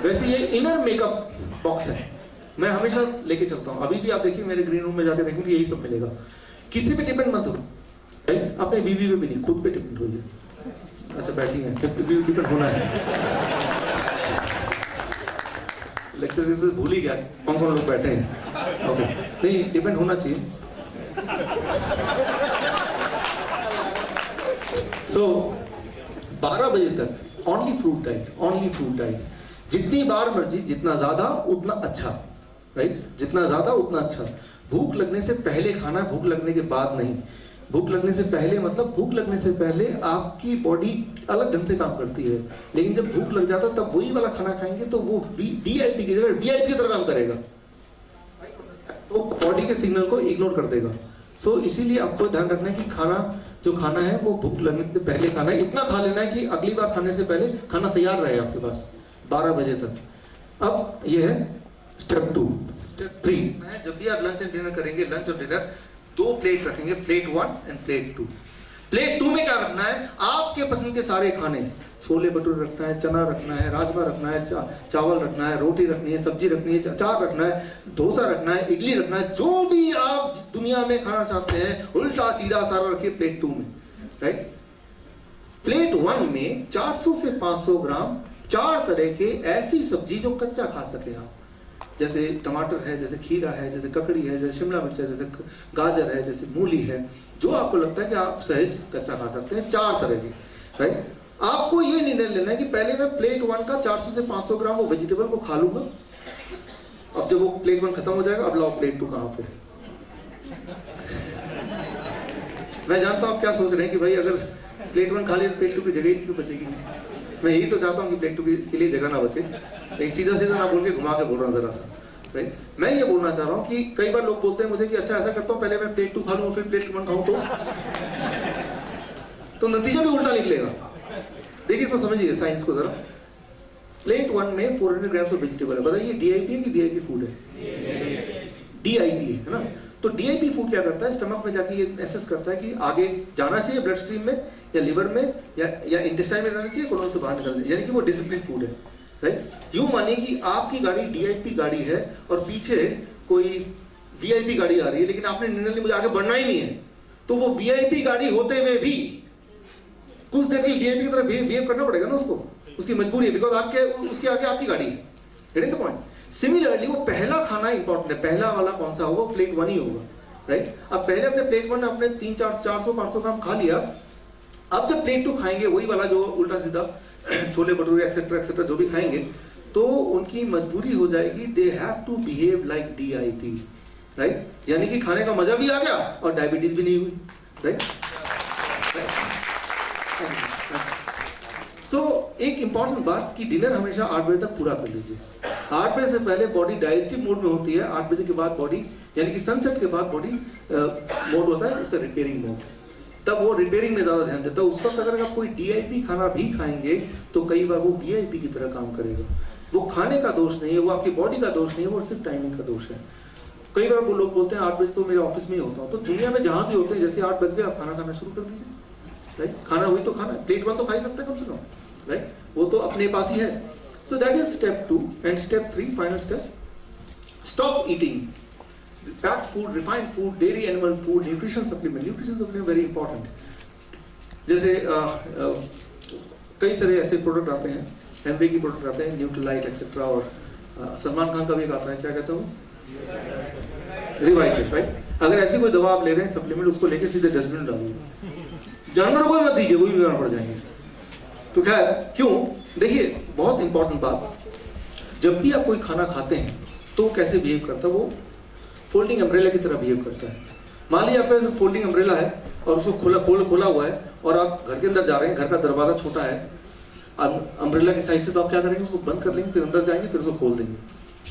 वैसे ये इनर मेकअप बॉक्स है। मैं हमेशा लेके चलता हूँ। अभी भी आप देखिए मेरे ग्रीन रूम में जाके देखेंगे यही सब मिलेगा। किसी पे डिपेंड मत हो, अपने बीवी पे भी नहीं, खुद पे डिपेंड होइए। अच्छा बैठी हैं, डिपेंड होना है। लेक्चर देते तो भूल ही गया कौन कौन लोग बैठे हैं। ओके, नहीं डिपेंड होना चाहिए। सो 12 बजे तक only fruit diet, only fruit diet. जितनी बार मर्जी, जितना ज्यादा उतना अच्छा, राइट? जितना ज्यादा उतना अच्छा। भूख लगने से पहले खाना, भूख लगने के बाद नहीं। भूख लगने से पहले मतलब भूख लगने से पहले आपकी बॉडी अलग ढंग से काम करती है, लेकिन जब भूख लग जाता है तब वही वाला खाना खाएंगे तो वो DIP की जगह VIP की तरह काम करेगा, तो बॉडी के सिग्नल को इग्नोर कर देगा। सो इसीलिए आपको ध्यान रखना है कि खाना जो खाना है वो भूख लगने से पहले खाना है। इतना खा लेना है कि अगली बार खाने से पहले खाना तैयार रहे आपके पास 12 बजे तक। अब ये है स्टेप 2। स्टेप 3 है, जब भी आप लंच एंड डिनर करेंगे, लंच और डिनर 2 प्लेट रखेंगे, प्लेट 1 एंड प्लेट 2। प्लेट 2 में क्या रखना है? आपके पसंद के सारे खाने, छोले भटूरे रखना है, चना रखना है, राजमा रखना है, चावल रखना है, रोटी रखनी है, सब्जी रखनी है, अचार रखना है, डोसा रखना है, इडली रखना है, जो भी आप दुनिया में खाना चाहते हैं उल्टा सीधा सारा रखिए प्लेट 2 में, राइट? प्लेट 1 में 400 से 500 ग्राम 4 तरह के ऐसी सब्जी जो कच्चा खा सके आप, जैसे टमाटर है, जैसे खीरा है, जैसे ककड़ी है, जैसे शिमला मिर्च है, जैसे गाजर है, जैसे मूली है, जो आपको लगता है कि आप सहज कच्चा खा सकते हैं, 4 तरह के, राइट? आपको ये निर्णय लेना है कि पहले मैं प्लेट 1 का 400 से 500 ग्राम वो वेजिटेबल को खा लूंगा। अब जब वो प्लेट 1 खत्म हो जाएगा, अब लाओ प्लेट 2 कहां पे? मैं जानता हूं आप क्या सोच रहे हैं कि भाई अगर प्लेट 1 खा लिया तो प्लेट 2 की जगह ही क्यों बचेगी? मैं यही तो चाहता हूं कि प्लेट 2 के लिए जगह ना बचे, लेकिन सीधा सीधा ना बोल के घुमा के बोल रहा हूं जरा सा, राइट? मैं ये बोलना चाह रहा हूं कि कई बार लोग बोलते हैं मुझे कि अच्छा ऐसा करता हूं, पहले मैं प्लेट 2 खा लूं फिर प्लेट 1 खाऊं, तो नतीजा भी उल्टा निकलेगा। देखिए इसको समझिए साइंस को जरा। प्लेट 1 में 400 ग्राम्स ऑफ वेजिटेबल है। बताइए DIP है कि VIP फूड है? DIP है ना। तो DIP फूड क्या करता है? स्टमक में जाके ये एसेस करता है कि आगे जाना चाहिए ब्लड स्ट्रीम में या लिवर में या इंटेस्टाइन में रहना चाहिए, कोलोन से बाहर निकलना चाहिए, यानी कि वो डिसिप्लिन फूड है, राइट? यूं मानिए कि आपकी गाड़ी DIP गाड़ी है और पीछे कोई VIP गाड़ी आ रही है, लेकिन आपने निर्णय लिया मुझे आगे बढ़ना ही नहीं है, तो वो VIP गाड़ी होते हुए भी कुछ देर के लिए DIP की तरह बिहेव करना पड़ेगा ना उसको, उसकी मजबूरी है, बिकॉज आपके उसके आगे आपकी गाड़ी है। Getting the point? सिमिलरली वो पहला खाना इंपॉर्टेंट है, पहला वाला कौन सा होगा? प्लेट 1 ही होगा, राइट? अब पहले अपने प्लेट 1 अपने 400-500 ग्राम खा लिया। अब जब प्लेट 2 खाएंगे, वही वाला जो उल्टा सीधा छोले भटूरे एक्सेट्रा एक्सेट्रा जो भी खाएंगे, तो उनकी मजबूरी हो जाएगी, they have to behave like DIP, right? यानी कि खाने का मजा भी आ गया और डायबिटीज भी नहीं हुई, राइट? सो एक इंपॉर्टेंट बात कि डिनर हमेशा 8 बजे तक पूरा कर लीजिए। 8 बजे से पहले बॉडी डाइजेस्टिव मोड में होती है, 8 बजे के बाद बॉडी यानी कि सनसेट के बाद बॉडी मोड होता है उसका रिपेयरिंग मोड, तब वो रिपेयरिंग में ज्यादा ध्यान देता है। उस वक्त अगर आप कोई DIP खाना भी खाएंगे तो कई बार वो VIP की तरह काम करेगा। वो खाने का दोष नहीं है, वो आपकी बॉडी का दोष नहीं है, वो सिर्फ टाइमिंग का दोष है। कई बार वो लोग बोलते हैं 8 बजे तो मेरे ऑफिस में ही होता हूँ, तो दुनिया में जहां भी होते हैं जैसे 8 बज गए आप खाना खाना शुरू कर दीजिए, राइट? खाना हुई तो खाना, प्लेट 1 तो खा ही सकते हैं कम से कम, राइट? वो तो अपने पास ही है। सो that is step 2 and step 3 final step, stop eating packed food, refined food, dairy animal food, nutrition supplement very important. जैसे कई सारे ऐसे प्रोडक्ट आते हैं, एमवे की प्रोडक्ट आते हैं, न्यूट्रीलाइट एक्सेट्रा, और सलमान खान का भी एक आता है, क्या कहता हूँ, रिवाइटेड, राइट? अगर ऐसी कोई दवा आप ले रहे हैं सप्लीमेंट, उसको लेके सीधे डस्टबिन डालिए, जानवरों को मत दीजिए, वो भी बीमार पड़ जाएंगे। तो खैर क्यों, देखिए बहुत इंपॉर्टेंट बात, जब भी आप कोई खाना खाते हैं तो कैसे बिहेव करता है? वो फोल्डिंग अम्ब्रेला की तरह बिहेव करता है। मान लीजिए आपके पास फोल्डिंग अम्ब्रेला है और उसको खोला हुआ है और आप घर के अंदर जा रहे हैं, घर का दरवाजा छोटा है अम्ब्रेला की साइज से, तो आप क्या करेंगे? उसको बंद कर लेंगे, फिर अंदर जाएंगे, फिर उसको खोल देंगे,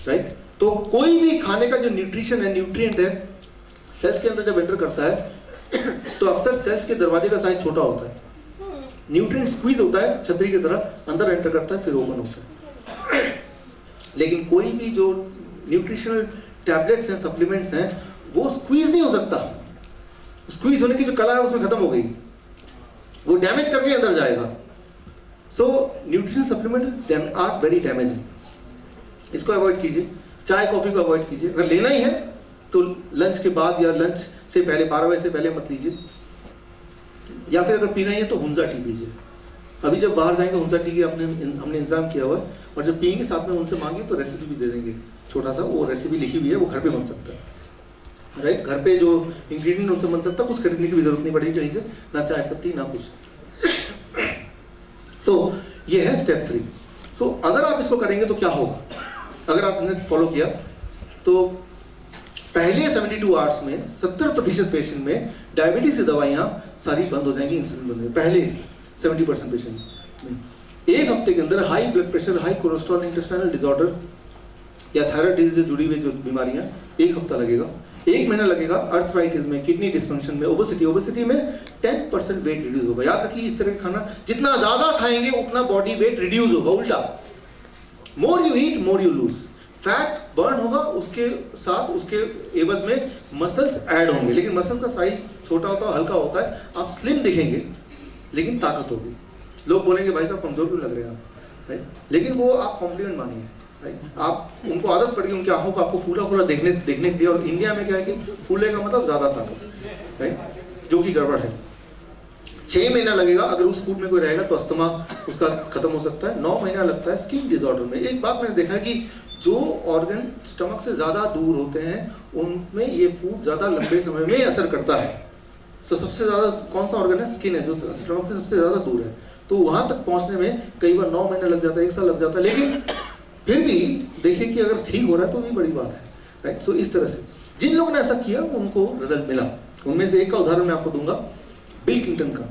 राइट? तो कोई भी खाने का जो न्यूट्रिशन है, न्यूट्रिएंट है, सेल्स के अंदर जब एंटर करता है तो अक्सर सेल्स के दरवाजे का साइज छोटा होता है, न्यूट्रिएंट स्क्वीज होता है छतरी की तरह, अंदर एंटर करता है फिर ओपन होता है। लेकिन कोई भी जो न्यूट्रिशनल टैबलेट्स हैं, सप्लीमेंट्स हैं, वो स्क्वीज नहीं हो सकता। स्क्वीज होने की जो कला है उसमें खत्म हो गई, वो डैमेज करके अंदर जाएगा। So nutritional supplements are very damaging, इसको अवॉइड कीजिए। चाय कॉफ़ी को अवॉइड कीजिए, अगर लेना ही है तो लंच के बाद या लंच से पहले 12 बजे से पहले मत लीजिए, या फिर अगर पीना ही है तो हुंजा टी पीजिए। अभी जब बाहर जाएंगे हुंजा टी की हमने इंतजाम किया हुआ है, और जब पियेंगे साथ में उनसे मांगिए तो रेसिपी भी दे देंगे, छोटा सा वो रेसिपी लिखी हुई है, वो घर पे बन सकता है, राइट। घर पे जो इंग्रेडिएंट उनसे बन सकता है, कुछ खरीदने की भी जरूरत नहीं पड़ेगी कहीं से, ना चाय पत्ती ना कुछ। सो ये है स्टेप 3। सो अगर आप इसको करेंगे तो क्या होगा, अगर आपने फॉलो किया तो पहले 72 आवर्स में 70% पेशेंट में डायबिटीज की दवाइयाँ सारी बंद हो जाएंगी, इंसुलिन बंद हो जाएगी, पहले 70% पेशेंट में। एक हफ्ते के अंदर high blood pressure, high cholesterol, intestinal disorder या थायराइड डिजीज से जुड़ी हुई जो बीमारियाँ, 1 हफ्ता लगेगा, 1 महीना लगेगा। अर्थराइटिस में, किडनी डिस्फंक्शन में, ओबेसिटी में 10% वेट रिड्यूस होगा। याद रखिए, इस तरह का खाना जितना ज्यादा खाएंगे उतना बॉडी वेट रिड्यूस होगा, उल्टा। More you eat more you lose, fat burn होगा, उसके साथ उसके एवज में मसल्स ऐड होंगे, लेकिन मसल का साइज छोटा होता है, हल्का होता है, आप स्लिम दिखेंगे लेकिन ताकत होगी। लोग बोलेंगे भाई साहब कमजोर क्यों लग रहे हैं आप, राइट, लेकिन वो आप कॉम्प्लीमेंट मानिए, राइट। आप उनको आदत पड़ गई उनकी आंखों को आपको फूला फूला देखने के लिए, और इंडिया में क्या है कि फूले का मतलब ज्यादा ताकत, राइट, जो कि गड़बड़ है। 6 महीना लगेगा, अगर उस फूड में कोई रहेगा तो अस्थमा उसका खत्म हो सकता है। 9 महीना लगता है स्किन डिसऑर्डर में। एक बात मैंने देखा है कि जो ऑर्गन स्टमक से ज्यादा दूर होते हैं उनमें ये फूड ज्यादा लंबे समय में असर करता है। सो सबसे ज्यादा कौन सा ऑर्गन है, स्किन है, जो स्टमक से सबसे ज्यादा दूर है, तो वहां तक पहुंचने में कई बार 9 महीना लग जाता है, 1 साल लग जाता है, लेकिन फिर भी देखिए कि अगर ठीक हो रहा है तो भी बड़ी बात है, राइट। सो इस तरह से जिन लोगों ने ऐसा किया उनको रिजल्ट मिला। उनमें से एक का उदाहरण मैं आपको दूंगा, बिल क्लिंटन का।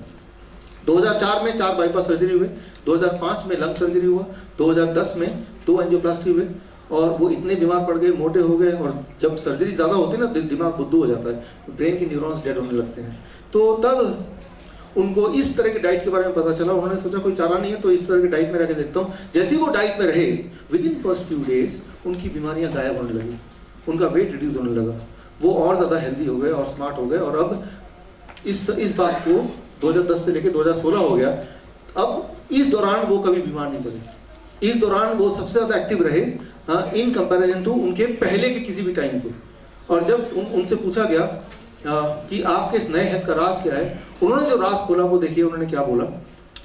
2004 में 4 बाईपास सर्जरी हुए, 2005 में लंग सर्जरी हुआ, 2010 में 2 एंजियोप्लास्टी हुए, और वो इतने बीमार पड़ गए, मोटे हो गए, और जब सर्जरी ज़्यादा होती है ना, दिमाग बुद्धू हो जाता है, ब्रेन के न्यूरॉन्स डेड होने लगते हैं। तो तब उनको इस तरह की डाइट के बारे में पता चला, उन्होंने सोचा कोई चारा नहीं है तो इस तरह की डाइट में रह के देखता हूँ। जैसे ही वो डाइट में रहे, with in first few days उनकी बीमारियाँ गायब होने लगी, उनका वेट रिड्यूस होने लगा, वो और ज़्यादा हेल्दी हो गए और स्मार्ट हो गए। और अब इस बात को 2010 से लेकर 2016 हो गया, अब इस दौरान वो कभी बीमार नहीं पड़े। इस दौरान वो सबसे ज़्यादा एक्टिव रहे इन कंपैरिजन टू उनके पहले के किसी भी टाइम को। और जब उनसे पूछा गया कि आपके इस नए हेल्थ का राज क्या है, उन्होंने जो राज खोला वो देखिए उन्होंने क्या बोला,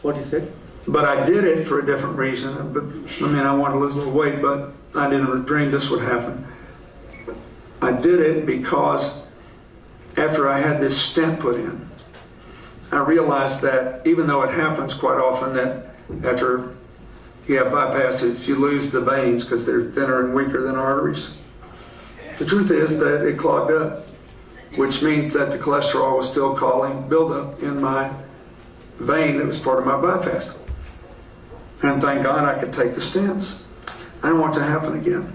what he said. But I did it for a different reason. But, I mean, I wanted to lose a little weight, but I didn't dream this would happen. I did it because after I had this stent put in, I realized that even though it happens quite often that after you have bypasses, you lose the veins because they're thinner and weaker than arteries. The truth is that it clogged up, which means that the cholesterol was still causing buildup in my vein that was part of my bypass. And thank God I could take the stents. I don't want it to happen again.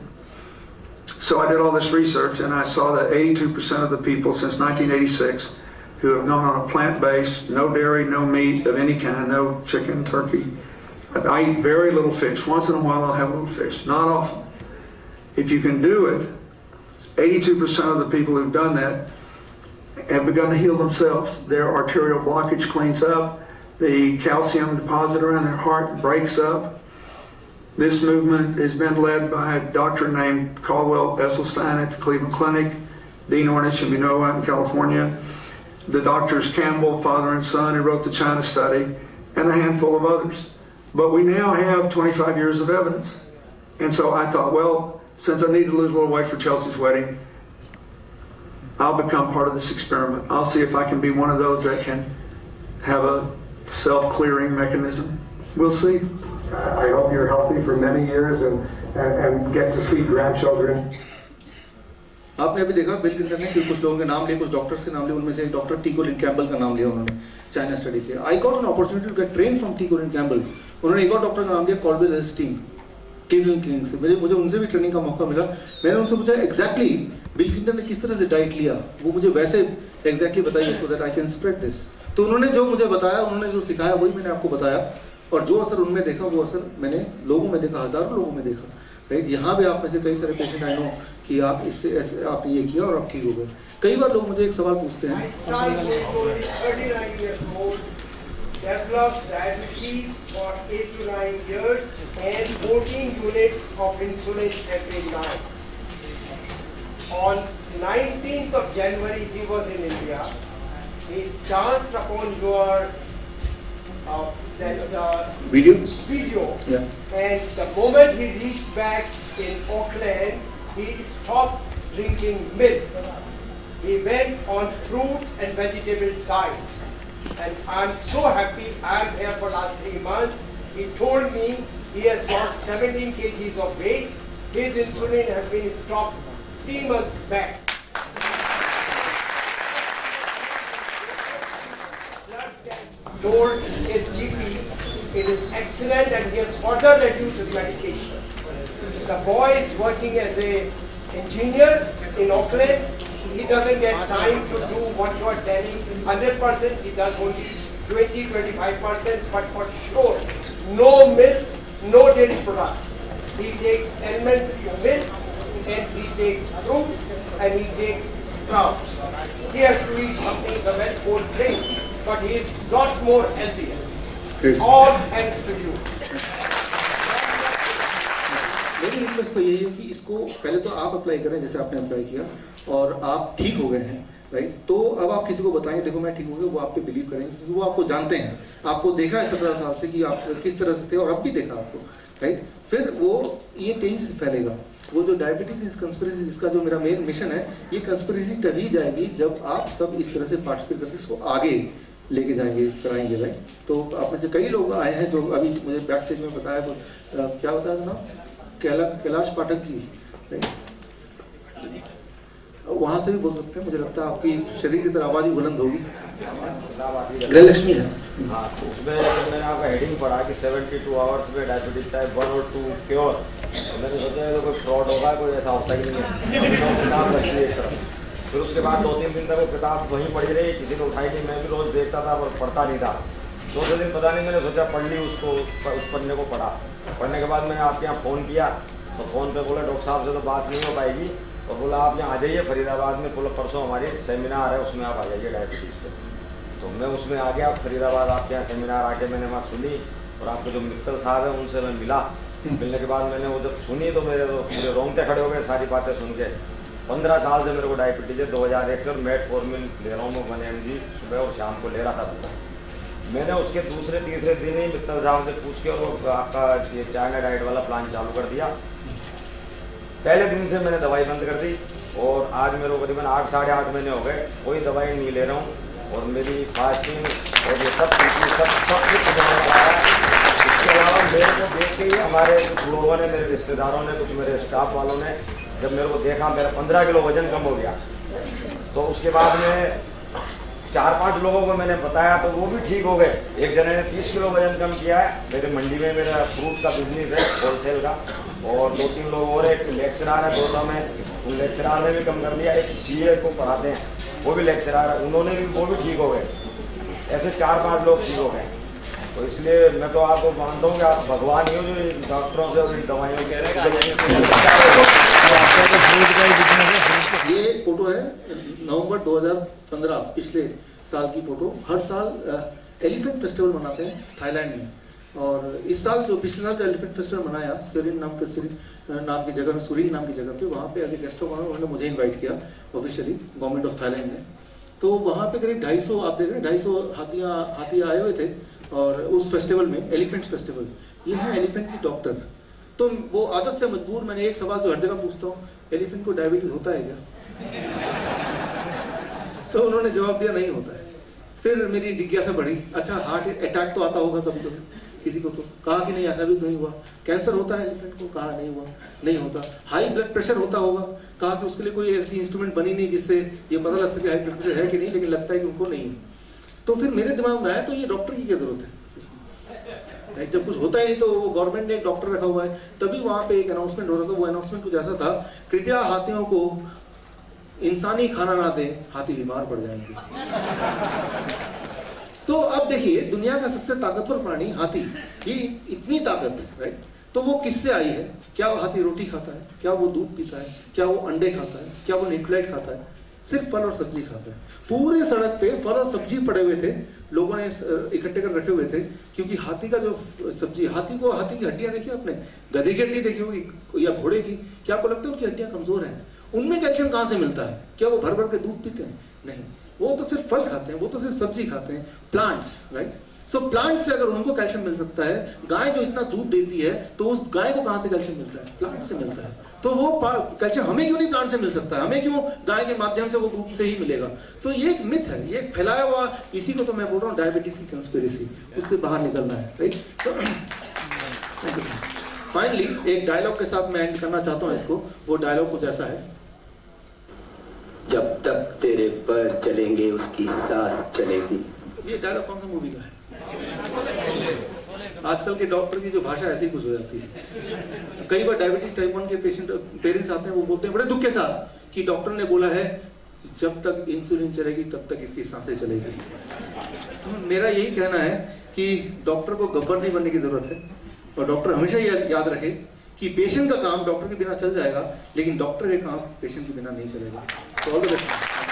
So I did all this research and I saw that 82% of the people since 1986 who have gone on a plant-based, no dairy, no meat of any kind, no chicken, turkey. I eat very little fish. Once in a while I'll have a little fish, not often. If you can do it, 82% of the people who've done that have begun to heal themselves. Their arterial blockage cleans up. The calcium deposit around their heart breaks up. This movement has been led by a doctor named Caldwell Esselstyn at the Cleveland Clinic, Dean Ornish in Minoa in California, the doctors Campbell, father and son, who wrote the China study, and a handful of others. But we now have 25 years of evidence. And so I thought, well, since I need to lose a little weight for Chelsea's wedding, I'll become part of this experiment. I'll see if I can be one of those that can have a self-clearing mechanism. We'll see. I hope you're healthy for many years and get to see grandchildren. आपने अभी देखा bill Clinton ने कुछ लोगों के नाम लिए, कुछ डॉक्टर्स के नाम लिए, उनमें से एक डॉक्टर टी कोलिन कैम्बल का नाम लिया उन्होंने, चाइना स्टडी किया। I got an opportunity to get train from T Colin Campbell. उन्होंने एक और डॉक्टर का नाम लिया कॉल्बेल एस्टीन, क्लीवलैंड क्लिनिक से। मुझे उनसे भी ट्रेनिंग का मौका मिला। मैंने उनसे पूछा एग्जैक्टली बिल क्लिंटन ने किस तरह से डाइट लिया, वो मुझे वैसे एग्जैक्टली बताइए so that I can spread this. तो उन्होंने जो मुझे बताया, उन्होंने जो सिखाया वही मैंने आपको बताया, और जो असर उनमें देखा वो असर मैंने लोगों में देखा, हजारों लोगों में देखा, राइट। यहाँ भी आप में से कई सारे पेशेंट आई नो कि आप इससे ऐसे आपने ये किया और आप ठीक हो गए। कई बार लोग मुझे एक सवाल पूछते हैं, developed diabetes for 8 to 9 years and 14 units of insulin every night. On 19th of January, he was in India. He chanced upon your Video? video. Yeah. And the moment he reached back in Auckland, he stopped drinking milk. He went on fruit and vegetable diet. And I'm so happy. I'm here for last 3 months. He told me he has lost 17 kgs of weight. His insulin has been stopped 3 months back. Blood test told his GP it is excellent and he has further reduced his medication. The boy is working as an engineer in Auckland. He doesn't get time to do what you are telling 100%. He does only 20-25%, but for sure, no milk, no dairy products. He takes almond milk and he takes fruits and he takes sprouts. He has to eat something, it's a very old thing, but he is lot more healthier. Great. All thanks to you. मेरी request तो यही है कि इसको पहले तो आप apply करें जैसे आपने अप्लाई किया और आप ठीक हो गए हैं, राइट? तो अब आप किसी को बताएं देखो मैं ठीक हो गया, वो आप पे बिलीव करेंगे क्योंकि वो आपको जानते हैं, आपको देखा है 17 साल से कि आप किस तरह से थे और अब भी देखा आपको, राइट? फिर वो ये तेजी से फैलेगा। वो जो डायबिटीज इस कंस्पिरेसी जिसका जो मेरा मेन मिशन है, ये कंस्पिरेसी तभी जाएगी जब आप सब इस तरह से पार्टिसिपेट करके इसको आगे लेके जाएंगे, कराएंगे, राइट? तो आप में से कई लोग आए हैं जो अभी मुझे बैक स्टेज में बताया, क्या बताया था ना, कैलाश पाठक जी, राइट? वहाँ से भी बोल सकते हैं, मुझे लगता है आपकी शरीर की तरह आवाज़ भी बुलंद होगी। गृहलक्ष्मी है। हाँ, उसमें मैंने आपका हेडिंग पढ़ा कि 72 आवर्स में डायबिटीज टाइप 1 और 2 क्योर। तो मैंने सोचा तो कोई फ्रॉड होगा, कोई ऐसा होता ही नहीं है। किताब रखी है एक तरफ। फिर उसके बाद 2-3 दिन तक वो किताब वहीं पढ़ी रही, किसी ने उठाई नहीं, मैं भी रोज़ देखता था पर पढ़ता नहीं था। 2 दिन पता नहीं, मैंने सोचा पढ़ ली उसको, उस पन्ने को पढ़ा। पढ़ने के बाद मैंने आपके यहाँ फ़ोन किया तो फ़ोन पे बोला डॉक्टर साहब से तो बात नहीं हो पाएगी, और बोला आप यहाँ आ जाइए फरीदाबाद में, बोला परसों हमारी सेमिनार है उसमें आप आ जाइए डायबिटीज़ पे। तो मैं उसमें आ गया फरीदाबाद, आपके यहाँ सेमिनार आके मैंने वहाँ सुनी, और आपके जो मित्तल साहब हैं उनसे मैं मिला। मिलने के बाद मैंने वो जब सुनी तो मेरे तो पूरे रोंगटे खड़े हो गए सारी बातें सुन के। 15 साल से मेरे को डायबिटीज़ है, 2001 से मेटफॉर्मिन ले रहा हूँ मैं 1 mg सुबह और शाम को ले रहा था पूरा। मैंने उसके दूसरे-तीसरे दिन ही मित्तल साहब से पूछ के और वो आपका ये चाइना डाइट वाला प्लान चालू कर दिया। पहले दिन से मैंने दवाई बंद कर दी और आज मेरे को करीबन 8-8.5 महीने हो गए, कोई दवाई नहीं ले रहा हूँ और मेरी फास्टिंग और ये सब कुछ है। इसके अलावा मेरे को देख के ही हमारे कुछ लोगों ने, मेरे रिश्तेदारों ने, कुछ मेरे स्टाफ वालों ने जब मेरे को देखा, मेरा 15 किलो वजन कम हो गया। तो उसके बाद में 4-5 लोगों को मैंने बताया तो वो भी ठीक हो गए। एक जने ने 30 किलो वजन कम किया है। मेरे मंडी में मेरा फ्रूट का बिजनेस है होलसेल का, और 2-3 लोग और, एक लेक्चरार है दोस्तों में, उन लेक्चरार ने भी कम कर लिया। एक CA को पढ़ाते हैं वो भी लेक्चरार है, उन्होंने भी, वो भी ठीक हो गए। ऐसे 4-5 लोग ठीक हो गए। तो इसलिए मैं तो आपको मानता हूँ कि आप भगवान ही हो जो इन डॉक्टरों से और इन दवाइयों के ये फोटो है नवंबर 2015 पिछले साल की फोटो। हर साल एलिफेंट फेस्टिवल मनाते हैं थाईलैंड में, और इस साल जो पिछले साल जो एलिफेंट फेस्टिवल मनाया सिरिन नाम की जगह में, सुरी नाम की जगह पे, वहाँ पे as a guest of honour उन्होंने मुझे इनवाइट किया ऑफिशियली गवर्नमेंट ऑफ थाईलैंड ने। तो वहाँ पे करीब 250, आप देख रहे हैं 250 हाथी आए हुए थे और उस फेस्टिवल में, एलिफेंट फेस्टिवल। ये है एलिफेंट की डॉक्टर। तो वो आदत से मजबूर, मैंने एक सवाल तो हर जगह पूछता हूँ, एलिफेंट को डायबिटीज होता है क्या? तो उन्होंने जवाब दिया नहीं होता है। फिर मेरी जिज्ञासा बढ़ी, अच्छा हार्ट अटैक तो आता होगा कभी कभी किसी को, तो कहा कि नहीं ऐसा भी नहीं हुआ। कैंसर होता है एलिफेंट को? कहा नहीं हुआ, नहीं होता। हाई ब्लड प्रेशर होता होगा? कहा कि उसके लिए कोई ऐसी इंस्ट्रूमेंट बनी नहीं जिससे ये पता लग सके हाई ब्लड प्रेशर है कि नहीं, लेकिन लगता है कि उनको नहीं है। तो फिर मेरे दिमाग में आया तो ये डॉक्टर की क्या जरूरत है? जब कुछ होता ही नहीं तो गवर्नमेंट ने एक डॉक्टर रखा हुआ है। तभी वहाँ पे एक अनाउंसमेंट हो रहा था, वो अनाउंसमेंट कुछ ऐसा था, कृपया हाथियों को इंसानी खाना ना दें, हाथी बीमार पड़ जाएंगे। तो अब देखिए, दुनिया का सबसे ताकतवर प्राणी हाथी, ये इतनी ताकत है, राइट? तो वो किससे आई है? क्या वो हाथी रोटी खाता है? क्या वो दूध पीता है? क्या वो अंडे खाता है? क्या वो न्यूट्रिएंट खाता है? सिर्फ फल और सब्जी खाता है। पूरे सड़क पे फल और सब्जी पड़े हुए थे, लोगों ने इकट्ठे कर रखे हुए थे, क्योंकि हाथी का जो सब्जी, हाथी की हड्डियां देखी आपने? गधे की हड्डी देखी होगी या घोड़े की? क्या आपको लगता है उनकी हड्डियां कमजोर हैं? उनमें कैल्शियम कहाँ से मिलता है? क्या वो भर भर के दूध पीते हैं? नहीं, वो तो सिर्फ फल खाते हैं, वो तो सिर्फ सब्जी खाते हैं, प्लांट्स, राइट? सो प्लांट से अगर उनको कैल्शियम मिल सकता है, गाय जो इतना दूध देती है तो उस गाय को कहाँ से कैल्शियम मिलता है? प्लांट से मिलता है। तो वो कैल्शियम हमें क्यों नहीं प्लांट से मिल सकता है? हमें क्यों गाय के माध्यम से वो दूध से ही मिलेगा? तो ये एक मिथ है, ये एक फैलाया हुआ, इसी को तो मैं बोल रहा हूँ डायबिटीज की कंस्पिरेसी, उससे बाहर निकलना है, राइट? तो फाइनली एक डायलॉग के साथ मैं एंड करना चाहता हूँ इसको। वो डायलॉग कुछ ऐसा है, जब तक तेरे पैर चलेंगे उसकी सांस चलेगी। ये डायलॉग कौन सा मूवी का है? आजकल के डॉक्टर की जो भाषा ऐसी कुछ हो जाती है। कई बार डायबिटीज टाइप 1 के पेरेंट्स आते हैं, वो बोलते हैं बड़े दुख के साथ कि डॉक्टर ने बोला है जब तक इंसुलिन चलेगी तब तक इसकी सांसें चलेगी। तो मेरा यही कहना है कि डॉक्टर को गब्बर नहीं बनने की जरूरत है, और डॉक्टर हमेशा याद रखे कि पेशेंट का काम डॉक्टर के बिना चल जाएगा, लेकिन डॉक्टर के काम पेशेंट के बिना नहीं चलेगा। तो ऑल द बेस्ट।